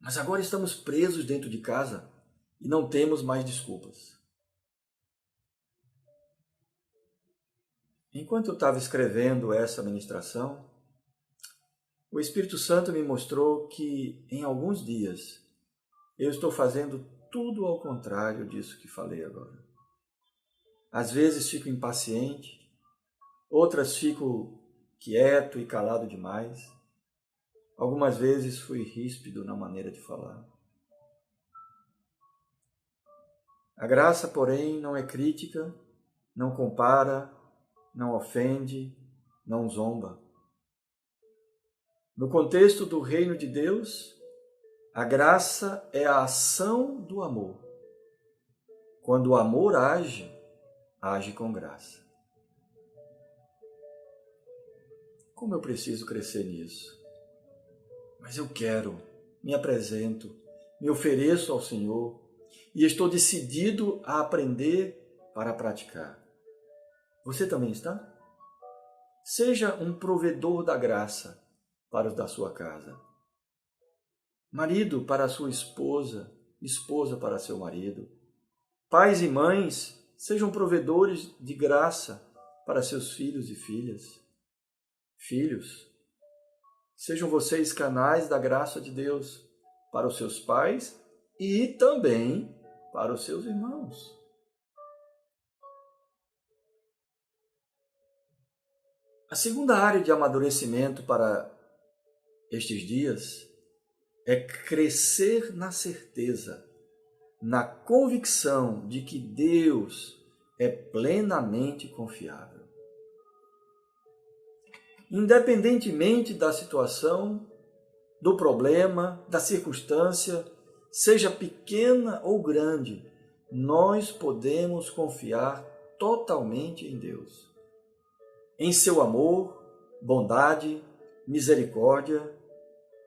Mas agora estamos presos dentro de casa e não temos mais desculpas. Enquanto eu estava escrevendo essa ministração, o Espírito Santo me mostrou que em alguns dias eu estou fazendo tudo ao contrário disso que falei agora. Às vezes fico impaciente, outras fico quieto e calado demais. Algumas vezes fui ríspido na maneira de falar. A graça, porém, não é crítica, não compara, não ofende, não zomba. No contexto do reino de Deus, a graça é a ação do amor. Quando o amor age, age com graça. Como eu preciso crescer nisso? Mas eu quero, me apresento, me ofereço ao Senhor e estou decidido a aprender para praticar. Você também está? Seja um provedor da graça para os da sua casa. Marido para a sua esposa, esposa para seu marido. Pais e mães, sejam provedores de graça para seus filhos e filhas. Filhos, sejam vocês canais da graça de Deus para os seus pais e também para os seus irmãos. A segunda área de amadurecimento para estes dias é crescer na certeza, na convicção de que Deus é plenamente confiável. Independentemente da situação, do problema, da circunstância, seja pequena ou grande, nós podemos confiar totalmente em Deus. Em seu amor, bondade, misericórdia,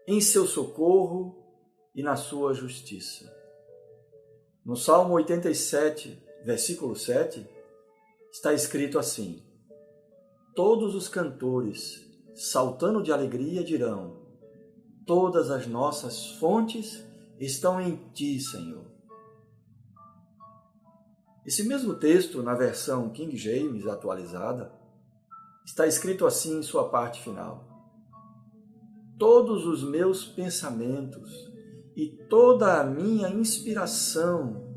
em seu socorro e na sua justiça. No Salmo 87, versículo 7, está escrito assim: todos os cantores, saltando de alegria, dirão: todas as nossas fontes estão em ti, Senhor. Esse mesmo texto, na versão King James atualizada, está escrito assim em sua parte final: todos os meus pensamentos e toda a minha inspiração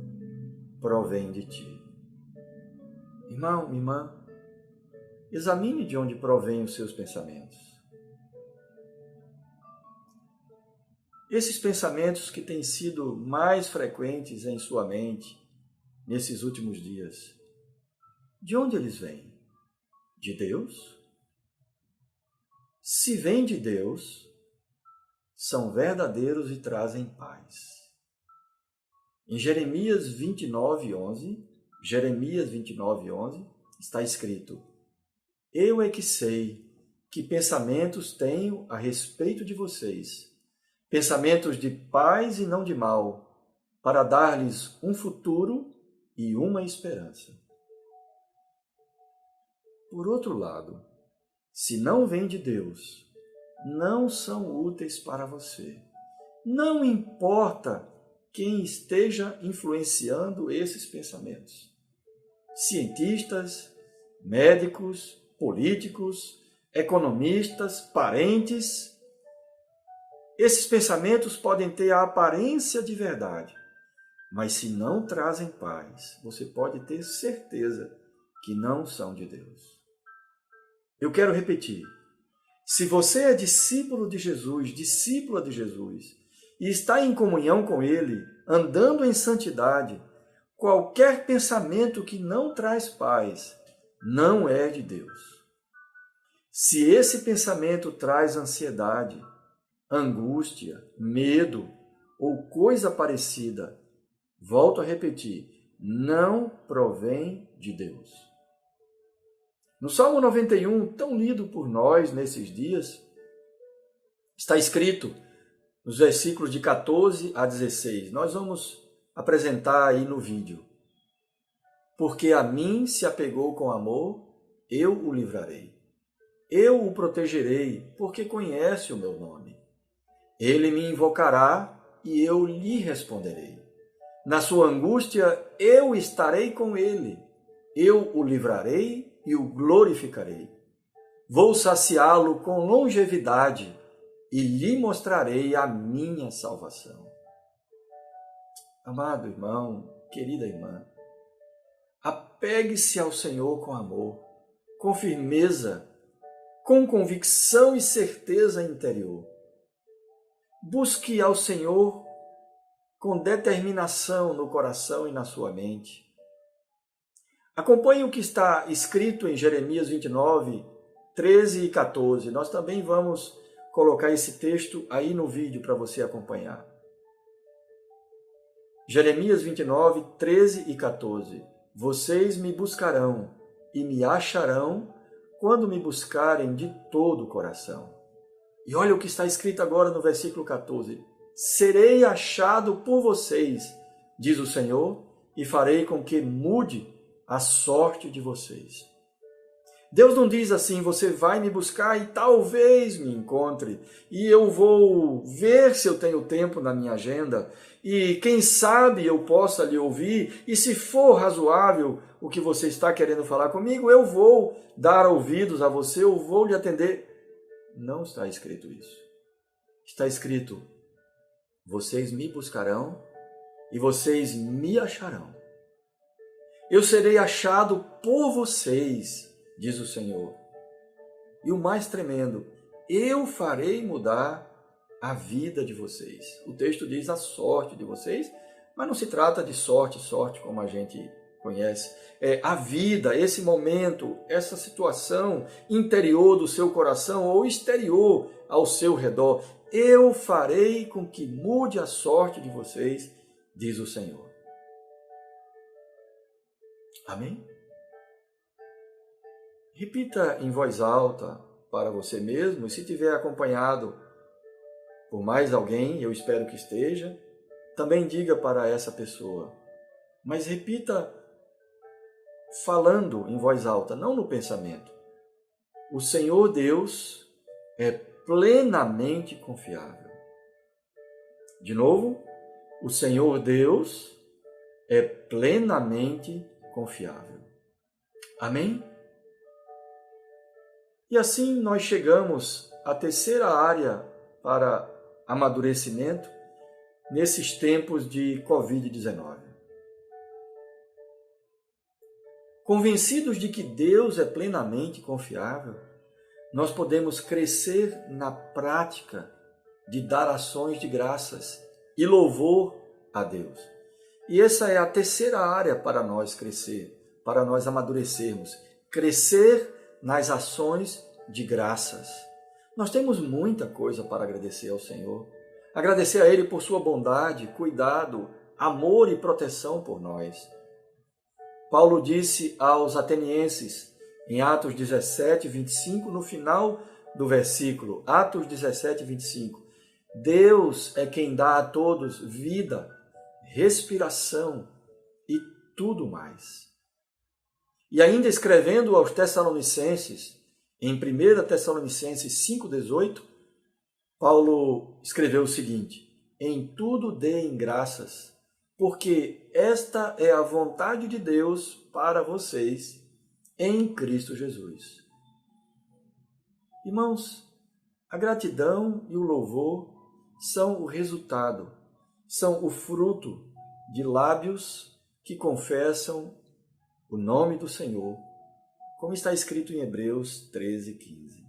provém de ti. Irmão, irmã, examine de onde provém os seus pensamentos. Esses pensamentos que têm sido mais frequentes em sua mente nesses últimos dias, de onde eles vêm? De Deus? Se vêm de Deus, são verdadeiros e trazem paz. Em Jeremias 29:11, está escrito: eu é que sei que pensamentos tenho a respeito de vocês, pensamentos de paz e não de mal, para dar-lhes um futuro e uma esperança. Por outro lado, se não vem de Deus, não são úteis para você. Não importa quem esteja influenciando esses pensamentos. Cientistas, médicos, políticos, economistas, parentes. Esses pensamentos podem ter a aparência de verdade, mas se não trazem paz, você pode ter certeza que não são de Deus. Eu quero repetir: se você é discípulo de Jesus, discípula de Jesus, e está em comunhão com Ele, andando em santidade, qualquer pensamento que não traz paz não é de Deus. Se esse pensamento traz ansiedade, angústia, medo ou coisa parecida, volto a repetir, não provém de Deus. No Salmo 91, tão lido por nós nesses dias, está escrito nos versículos de 14 a 16. Nós vamos apresentar aí no vídeo. Porque a mim se apegou com amor, eu o livrarei. Eu o protegerei, porque conhece o meu nome. Ele me invocará e eu lhe responderei. Na sua angústia eu estarei com ele. Eu o livrarei e o glorificarei. Vou saciá-lo com longevidade e lhe mostrarei a minha salvação. Amado irmão, querida irmã, apegue-se ao Senhor com amor, com firmeza, com convicção e certeza interior. Busque ao Senhor com determinação no coração e na sua mente. Acompanhe o que está escrito em Jeremias 29, 13 e 14. Nós também vamos colocar esse texto aí no vídeo para você acompanhar. Jeremias 29, 13 e 14. Vocês me buscarão e me acharão quando me buscarem de todo o coração. E olha o que está escrito agora no versículo 14. Serei achado por vocês, diz o Senhor, e farei com que mude a sorte de vocês. Deus não diz assim: você vai me buscar e talvez me encontre, e eu vou ver se eu tenho tempo na minha agenda, e quem sabe eu possa lhe ouvir, e se for razoável o que você está querendo falar comigo, eu vou dar ouvidos a você, eu vou lhe atender. Não está escrito isso. Está escrito: vocês me buscarão e vocês me acharão. Eu serei achado por vocês, diz o Senhor. E o mais tremendo, eu farei mudar a vida de vocês. O texto diz a sorte de vocês, mas não se trata de sorte como a gente conhece. É a vida, esse momento, essa situação interior do seu coração ou exterior ao seu redor. Eu farei com que mude a sorte de vocês, diz o Senhor. Amém? Repita em voz alta para você mesmo, e se tiver acompanhado por mais alguém, eu espero que esteja, também diga para essa pessoa. Mas repita falando em voz alta, não no pensamento. O Senhor Deus é plenamente confiável. De novo, o Senhor Deus é plenamente confiável. Amém? E assim nós chegamos à terceira área para amadurecimento nesses tempos de Covid-19. Convencidos de que Deus é plenamente confiável, nós podemos crescer na prática de dar ações de graças e louvor a Deus. E essa é a terceira área para nós crescer, para nós amadurecermos. Crescer nas ações de graças. Nós temos muita coisa para agradecer ao Senhor. Agradecer a Ele por sua bondade, cuidado, amor e proteção por nós. Paulo disse aos atenienses, em Atos 17, 25, no final do versículo, Atos 17, 25, Deus é quem dá a todos vida, respiração e tudo mais. E ainda escrevendo aos Tessalonicenses, em 1 Tessalonicenses 5,18, Paulo escreveu o seguinte: em tudo deem graças, porque esta é a vontade de Deus para vocês em Cristo Jesus. Irmãos, a gratidão e o louvor são o resultado, são o fruto de lábios que confessam o nome do Senhor, como está escrito em Hebreus 13:15.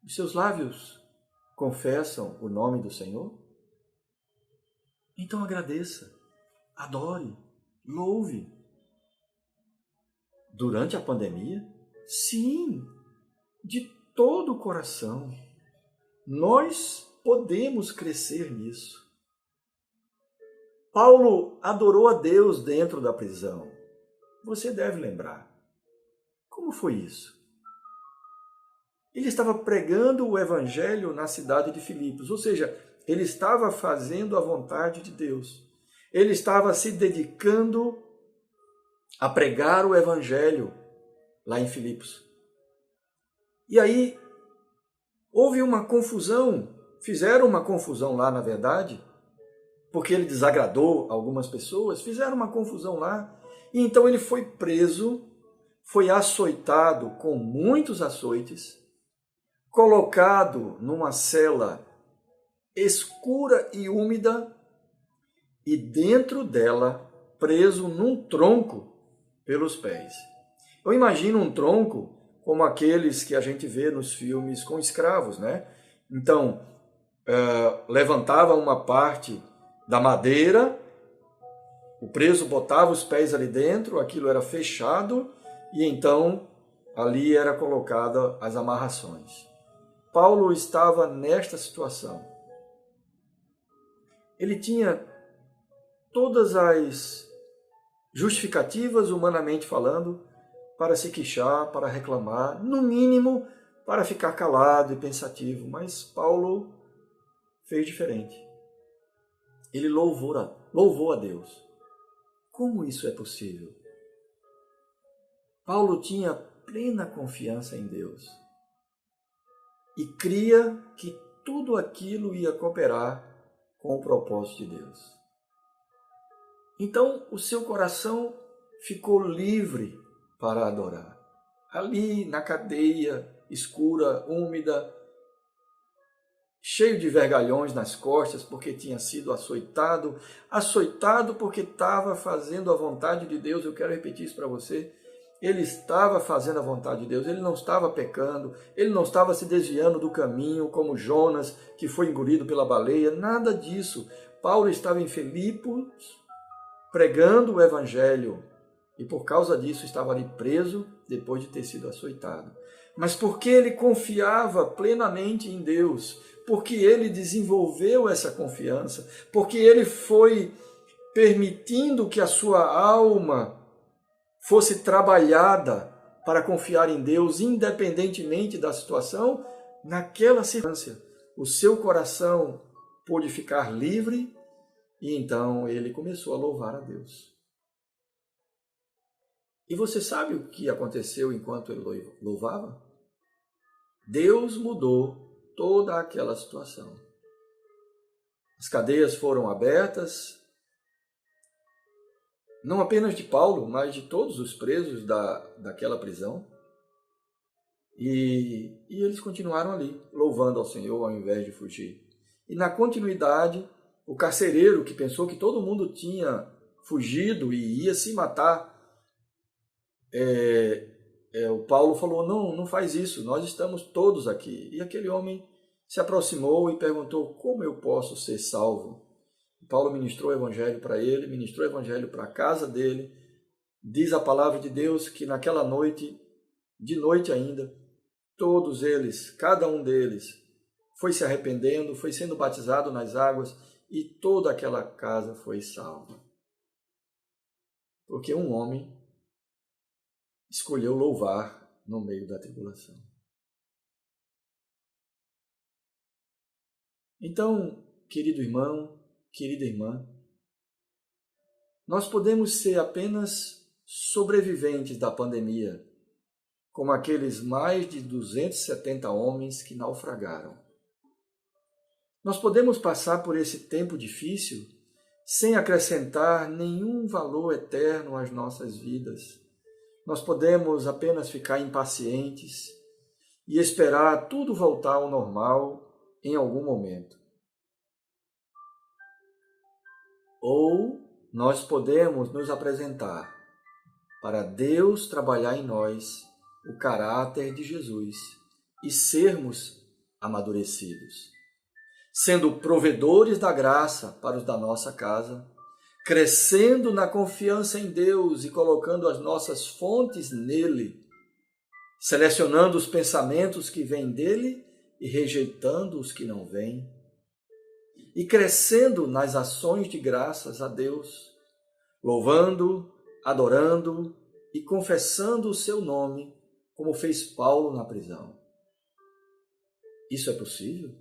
Os seus lábios confessam o nome do Senhor? Então agradeça, adore, louve. Durante a pandemia? Sim, de todo o coração. Nós podemos crescer nisso. Paulo adorou a Deus dentro da prisão. Você deve lembrar. Como foi isso? Ele estava pregando o evangelho na cidade de Filipos, ou seja, ele estava fazendo a vontade de Deus. Ele estava se dedicando a pregar o evangelho lá em Filipos. E aí houve uma confusão, fizeram uma confusão lá, na verdade, porque ele desagradou algumas pessoas, fizeram uma confusão lá, e então ele foi preso, foi açoitado com muitos açoites, colocado numa cela escura e úmida, e dentro dela, preso num tronco pelos pés. Eu imagino um tronco como aqueles que a gente vê nos filmes com escravos, né? Então, levantava uma parte da madeira, o preso botava os pés ali dentro, aquilo era fechado, e então ali era colocada as amarrações. Paulo estava nesta situação. Ele tinha todas as justificativas, humanamente falando, para se queixar, para reclamar, no mínimo para ficar calado e pensativo. Mas Paulo fez diferente. Ele louvou a Deus. Como isso é possível? Paulo tinha plena confiança em Deus e cria que tudo aquilo ia cooperar com o propósito de Deus. Então, o seu coração ficou livre para adorar. Ali na cadeia, escura, úmida, cheio de vergalhões nas costas, porque tinha sido açoitado porque estava fazendo a vontade de Deus. Eu quero repetir isso para você. ele estava fazendo a vontade de Deus, ele não estava pecando, ele não estava se desviando do caminho como Jonas, que foi engolido pela baleia, nada disso. Paulo estava em Filipos pregando o evangelho e por causa disso estava ali preso depois de ter sido açoitado. Mas porque ele confiava plenamente em Deus, porque ele desenvolveu essa confiança, porque ele foi permitindo que a sua alma fosse trabalhada para confiar em Deus, independentemente da situação, naquela circunstância, o seu coração pôde ficar livre e então ele começou a louvar a Deus. E você sabe o que aconteceu enquanto ele louvava? Deus mudou toda aquela situação. As cadeias foram abertas, não apenas de Paulo, mas de todos os presos daquela prisão. E eles continuaram ali, louvando ao Senhor ao invés de fugir. E na continuidade, o carcereiro, que pensou que todo mundo tinha fugido e ia se matar, o Paulo falou, não faz isso, nós estamos todos aqui. E aquele homem se aproximou e perguntou, como eu posso ser salvo? Paulo ministrou o evangelho para ele, ministrou o evangelho para a casa dele. Diz a palavra de Deus que naquela noite, de noite ainda, todos eles, cada um deles, foi se arrependendo, foi sendo batizado nas águas e toda aquela casa foi salva. Porque um homem escolheu louvar no meio da tribulação. Então, querido irmão, querida irmã, nós podemos ser apenas sobreviventes da pandemia, como aqueles mais de 270 homens que naufragaram. Nós podemos passar por esse tempo difícil sem acrescentar nenhum valor eterno às nossas vidas. Nós podemos apenas ficar impacientes e esperar tudo voltar ao normal em algum momento. Ou nós podemos nos apresentar para Deus trabalhar em nós o caráter de Jesus e sermos amadurecidos, sendo provedores da graça para os da nossa casa, crescendo na confiança em Deus e colocando as nossas fontes nele, selecionando os pensamentos que vêm dele e rejeitando os que não vêm, e crescendo nas ações de graças a Deus, louvando, adorando e confessando o seu nome, como fez Paulo na prisão. Isso é possível?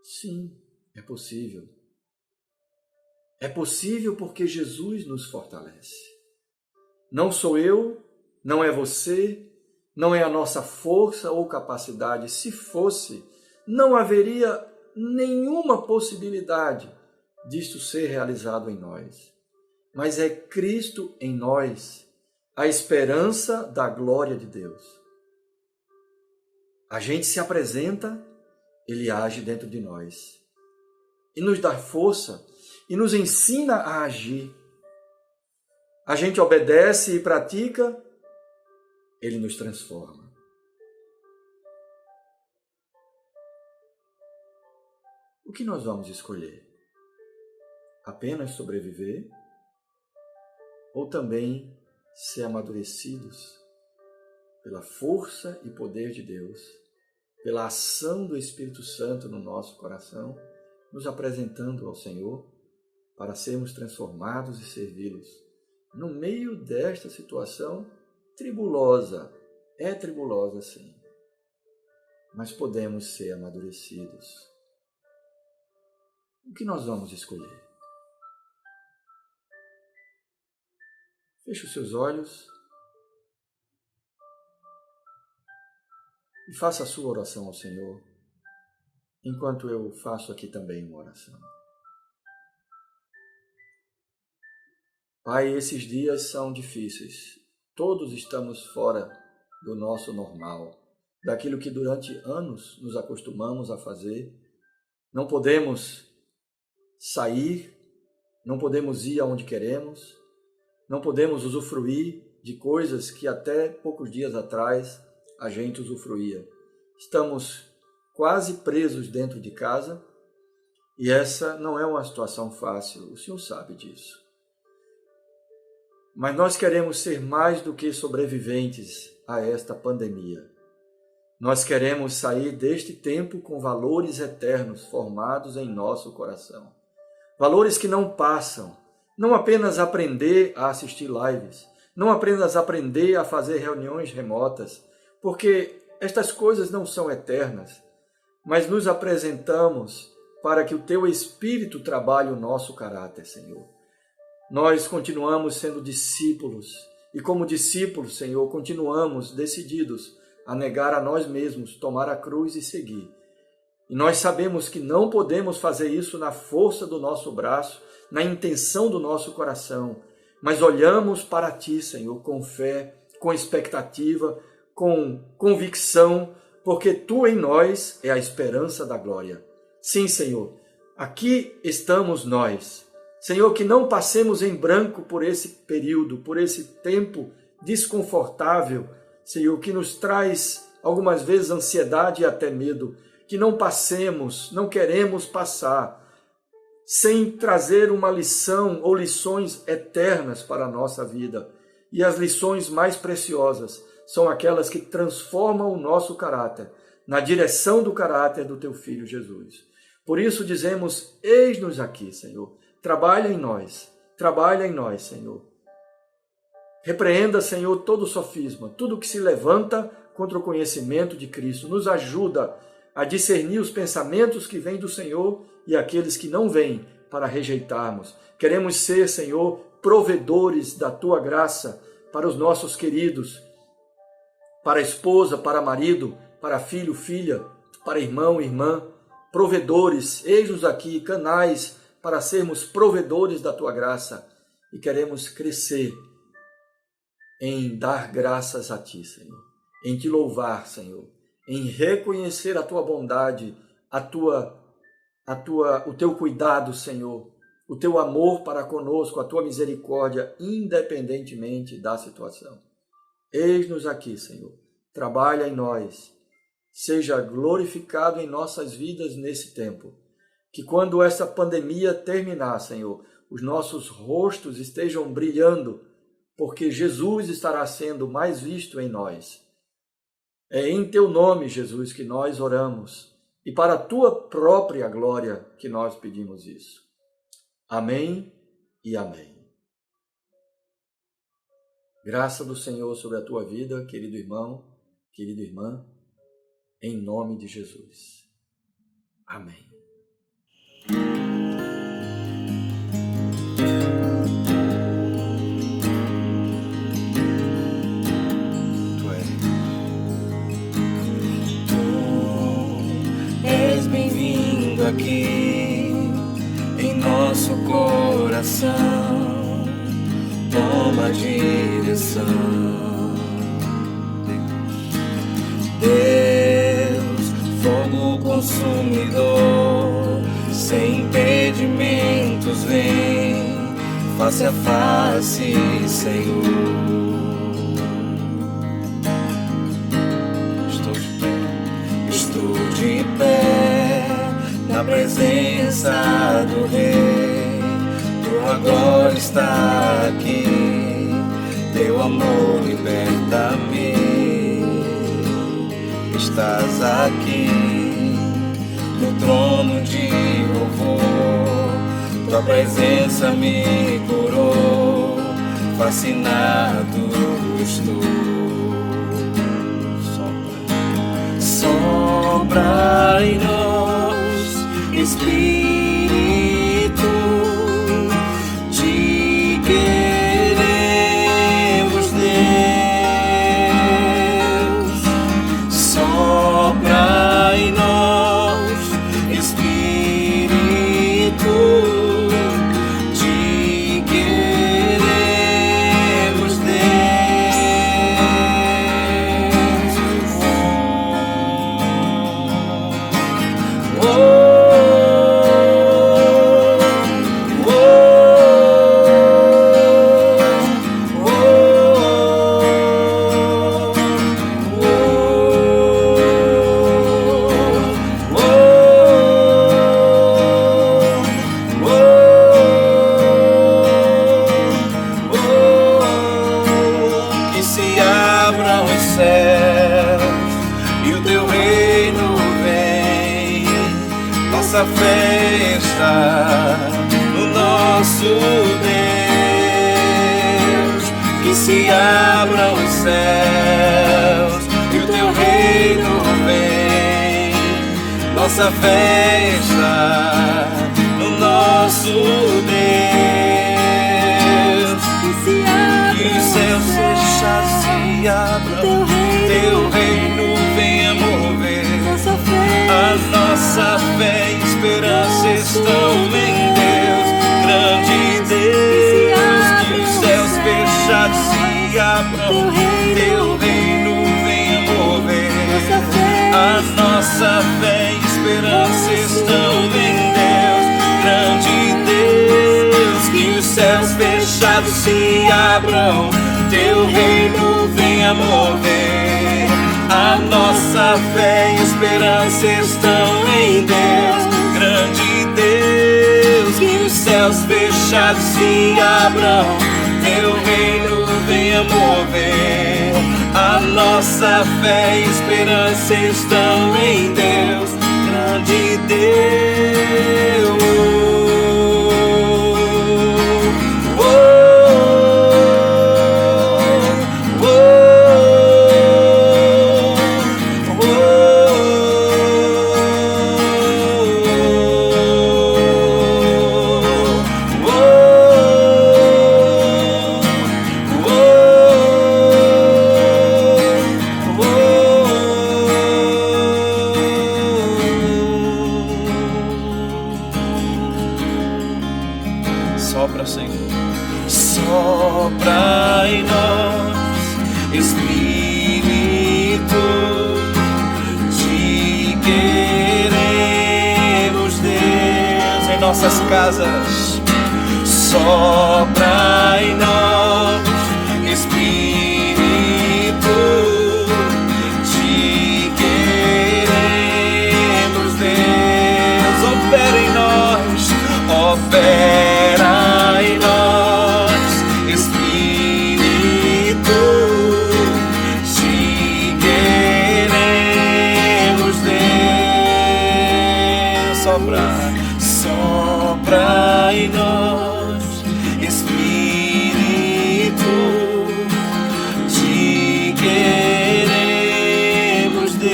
Sim, é possível. É possível porque Jesus nos fortalece. Não sou eu, não é você, não é a nossa força ou capacidade. Se fosse, não haveria nenhuma possibilidade disto ser realizado em nós. Mas é Cristo em nós, a esperança da glória de Deus. A gente se apresenta, ele age dentro de nós e nos dá força e nos ensina a agir. A gente obedece e pratica, ele nos transforma. O que nós vamos escolher? Apenas sobreviver? Ou também ser amadurecidos pela força e poder de Deus, pela ação do Espírito Santo no nosso coração, nos apresentando ao Senhor para sermos transformados e servi-los no meio desta situação tribulosa. É tribulosa, sim, mas podemos ser amadurecidos. O que nós vamos escolher? Feche os seus olhos e faça a sua oração ao Senhor, enquanto eu faço aqui também uma oração. Pai, esses dias são difíceis. Todos estamos fora do nosso normal, daquilo que durante anos nos acostumamos a fazer. Não podemos sair, não podemos ir aonde queremos, não podemos usufruir de coisas que até poucos dias atrás a gente usufruía. Estamos quase presos dentro de casa e essa não é uma situação fácil, o Senhor sabe disso. Mas nós queremos ser mais do que sobreviventes a esta pandemia. Nós queremos sair deste tempo com valores eternos formados em nosso coração. Valores que não passam. Não apenas aprender a assistir lives, não apenas aprender a fazer reuniões remotas, porque estas coisas não são eternas, mas nos apresentamos para que o Teu Espírito trabalhe o nosso caráter, Senhor. Nós continuamos sendo discípulos e como discípulos, Senhor, continuamos decididos a negar a nós mesmos, tomar a cruz e seguir. E nós sabemos que não podemos fazer isso na força do nosso braço, na intenção do nosso coração, mas olhamos para Ti, Senhor, com fé, com expectativa, com convicção, porque Tu em nós é a esperança da glória. Sim, Senhor, aqui estamos nós. Senhor, que não passemos em branco por esse período, por esse tempo desconfortável, Senhor, que nos traz algumas vezes ansiedade e até medo, que não passemos, não queremos passar, sem trazer uma lição ou lições eternas para a nossa vida. E as lições mais preciosas são aquelas que transformam o nosso caráter na direção do caráter do Teu Filho Jesus. Por isso dizemos, eis-nos aqui, Senhor. Trabalha em nós, Senhor. Repreenda, Senhor, todo sofisma, tudo que se levanta contra o conhecimento de Cristo. Nos ajuda a discernir os pensamentos que vêm do Senhor e aqueles que não vêm, para rejeitarmos. Queremos ser, Senhor, provedores da Tua graça para os nossos queridos, para a esposa, para marido, para filho, filha, para irmão, irmã, provedores, eis-nos aqui, canais, para sermos provedores da Tua graça. E queremos crescer em dar graças a Ti, Senhor, em Te louvar, Senhor, em reconhecer a Tua bondade, o Teu cuidado, Senhor, o Teu amor para conosco, a Tua misericórdia, independentemente da situação. Eis-nos aqui, Senhor, trabalha em nós, seja glorificado em nossas vidas nesse tempo, que quando essa pandemia terminar, Senhor, os nossos rostos estejam brilhando, porque Jesus estará sendo mais visto em nós. É em Teu nome, Jesus, que nós oramos e para a Tua própria glória que nós pedimos isso. Amém e amém. Graça do Senhor sobre a tua vida, querido irmão, querida irmã, em nome de Jesus. Amém. Bem-vindo aqui em nosso coração, toma direção. Deus, fogo consumidor, sem impedimentos, vem face a face, Senhor. Estou de pé na presença do Rei, Tua glória está aqui, Teu amor liberta-me. Estás aqui no trono de louvor, Tua presença me curou, fascinado estou. Sopra em nós, Espírito, Te queremos, Deus. Sopra em nós, Espírito, Te queremos, Deus. Oh, nossa fé está no nosso Deus. Que se abram os céus e o teu reino vem. Nossa fé está no nosso Deus. Que os céus fechados se abram, teu reino venha mover. A nossa fé e esperança estão em Deus, grande Deus. Que os céus fechados se abram, teu reino venha mover. A nossa fé e esperança estão em Deus, grande Deus. Que os céus fechados se abram, teu reino venha mover. A nossa fé e esperança estão em Deus, grande Deus. Que os céus fechados se abram, teu reino venha mover. A nossa fé e esperança estão em Deus, grande Deus. Sopra, Senhor, sopra em nós, Espírito, te queremos, Deus, em nossas casas. Sopra em nós, Espírito, te queremos, Deus, opera em nós, opera em nós, Espírito, te queremos, Deus. Sopra em nós, Espírito, te queremos, Deus.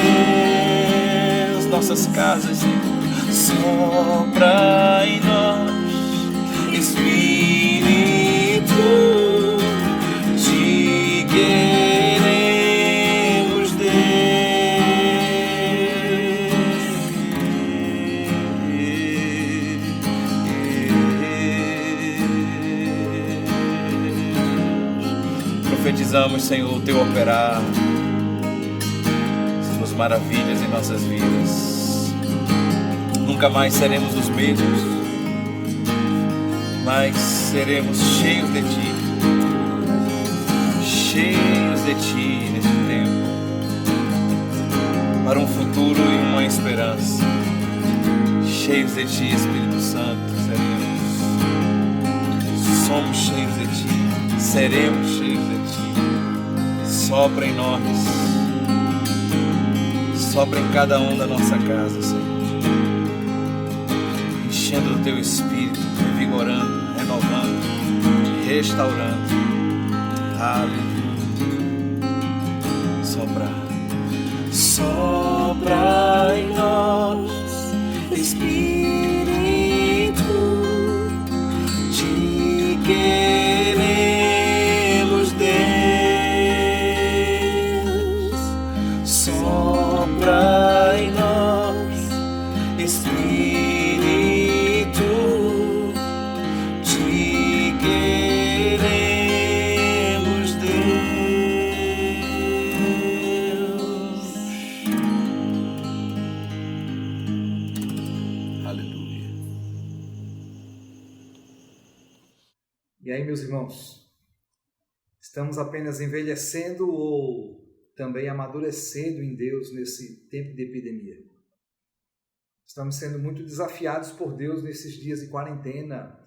Nossas casas, Senhor, sopra em nós, Espírito, te queremos, Deus. Profetizamos, Senhor, o teu operar, suas maravilhas em nossas vidas. Nunca mais seremos os mesmos, mas seremos cheios de Ti, nesse tempo, para um futuro e uma esperança. Cheios de Ti, Espírito Santo, seremos. Somos cheios de Ti, seremos cheios de Ti. Sopra em nós, sopra em cada um da nossa casa, Senhor, enchendo do Teu Espírito, revigorando, renovando, restaurando. Aleluia. Sopra em nós, Espírito, te queremos, Deus. Sopra em nós, Espírito, te queremos, Deus. Aleluia. E aí, meus irmãos, estamos apenas envelhecendo ou também amadurecendo em Deus nesse tempo de epidemia? Estamos sendo muito desafiados por Deus nesses dias de quarentena.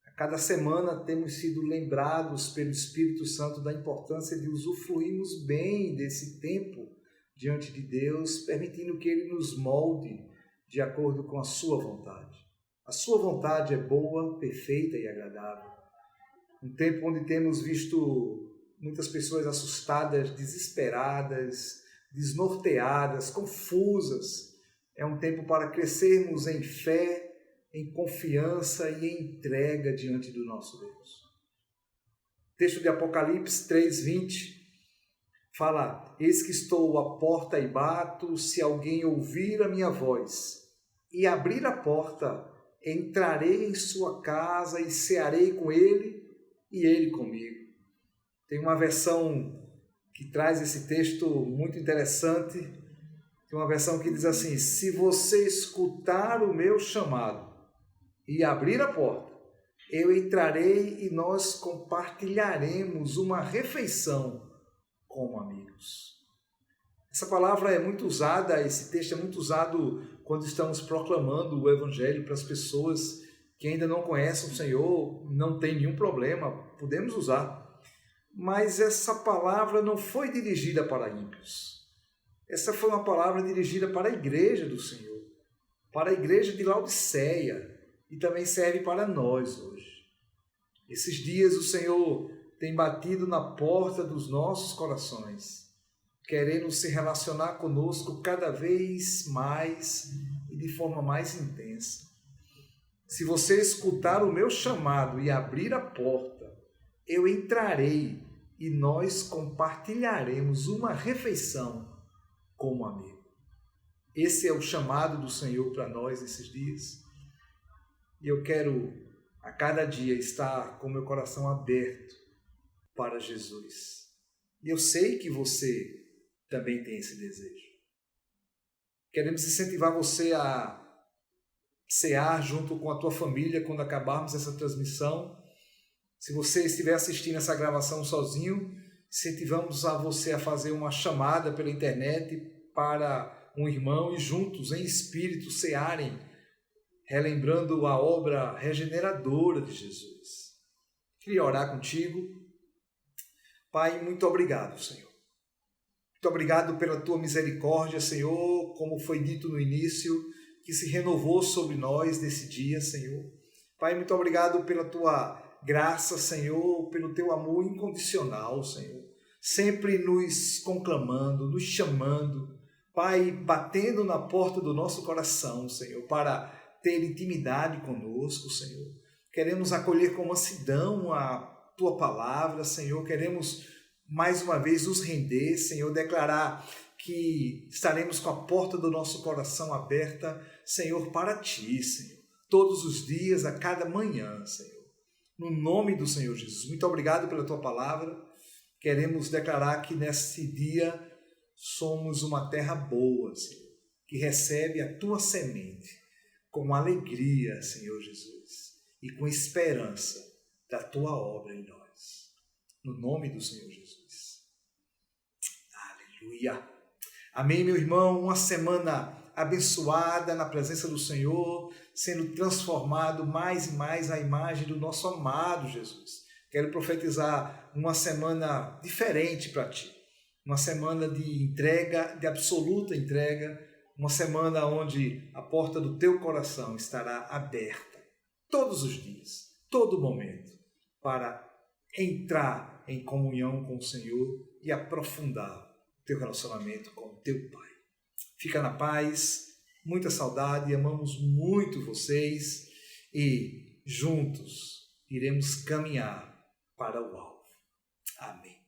A cada semana temos sido lembrados pelo Espírito Santo da importância de usufruirmos bem desse tempo diante de Deus, permitindo que Ele nos molde, de acordo com a sua vontade. A sua vontade é boa, perfeita e agradável. Um tempo onde temos visto muitas pessoas assustadas, desesperadas, desnorteadas, confusas. É um tempo para crescermos em fé, em confiança e em entrega diante do nosso Deus. Texto de Apocalipse 3:20 fala: eis que estou à porta e bato, se alguém ouvir a minha voz e abrir a porta, entrarei em sua casa e cearei com ele e ele comigo. Tem uma versão que traz esse texto muito interessante. Tem uma versão que diz assim: se você escutar o meu chamado e abrir a porta, eu entrarei e nós compartilharemos uma refeição como amigos. Essa palavra é muito usada, esse texto é muito usado quando estamos proclamando o Evangelho para as pessoas que ainda não conhecem o Senhor. Não tem nenhum problema, podemos usar. Mas essa palavra não foi dirigida para ímpios. Essa foi uma palavra dirigida para a igreja do Senhor, para a igreja de Laodiceia, e também serve para nós hoje. Esses dias o Senhor tem batido na porta dos nossos corações, querendo se relacionar conosco cada vez mais e de forma mais intensa. Se você escutar o meu chamado e abrir a porta, eu entrarei e nós compartilharemos uma refeição como amigo. Esse é o chamado do Senhor para nós nesses dias. E eu quero a cada dia estar com meu coração aberto para Jesus. E eu sei que você também tem esse desejo. Queremos incentivar você a cear junto com a tua família quando acabarmos essa transmissão. Se você estiver assistindo essa gravação sozinho, incentivamos a você a fazer uma chamada pela internet para um irmão e juntos, em espírito, cearem, relembrando a obra regeneradora de Jesus. Queria orar contigo. Pai, muito obrigado, Senhor. Muito obrigado pela tua misericórdia, Senhor, como foi dito no início, que se renovou sobre nós nesse dia, Senhor. Pai, muito obrigado pela tua graça, Senhor, pelo teu amor incondicional, Senhor. Sempre nos conclamando, nos chamando, Pai, batendo na porta do nosso coração, Senhor, para ter intimidade conosco, Senhor. Queremos acolher com mansidão a tua palavra, Senhor. Queremos mais uma vez nos render, Senhor, declarar que estaremos com a porta do nosso coração aberta, Senhor, para ti, Senhor. Todos os dias, a cada manhã, Senhor. No nome do Senhor Jesus. Muito obrigado pela tua palavra. Queremos declarar que nesse dia somos uma terra boa, Senhor, que recebe a tua semente com alegria, Senhor Jesus, e com esperança da tua obra em nós. No nome do Senhor Jesus. Aleluia. Amém, meu irmão. Uma semana abençoada na presença do Senhor, sendo transformado mais e mais à imagem do nosso amado Jesus. Quero profetizar uma semana diferente para ti. Uma semana de entrega, de absoluta entrega. Uma semana onde a porta do teu coração estará aberta todos os dias, todo momento, para entrar em comunhão com o Senhor e aprofundar o teu relacionamento com o teu Pai. Fica na paz, muita saudade, amamos muito vocês e juntos iremos caminhar para o alvo. Amém.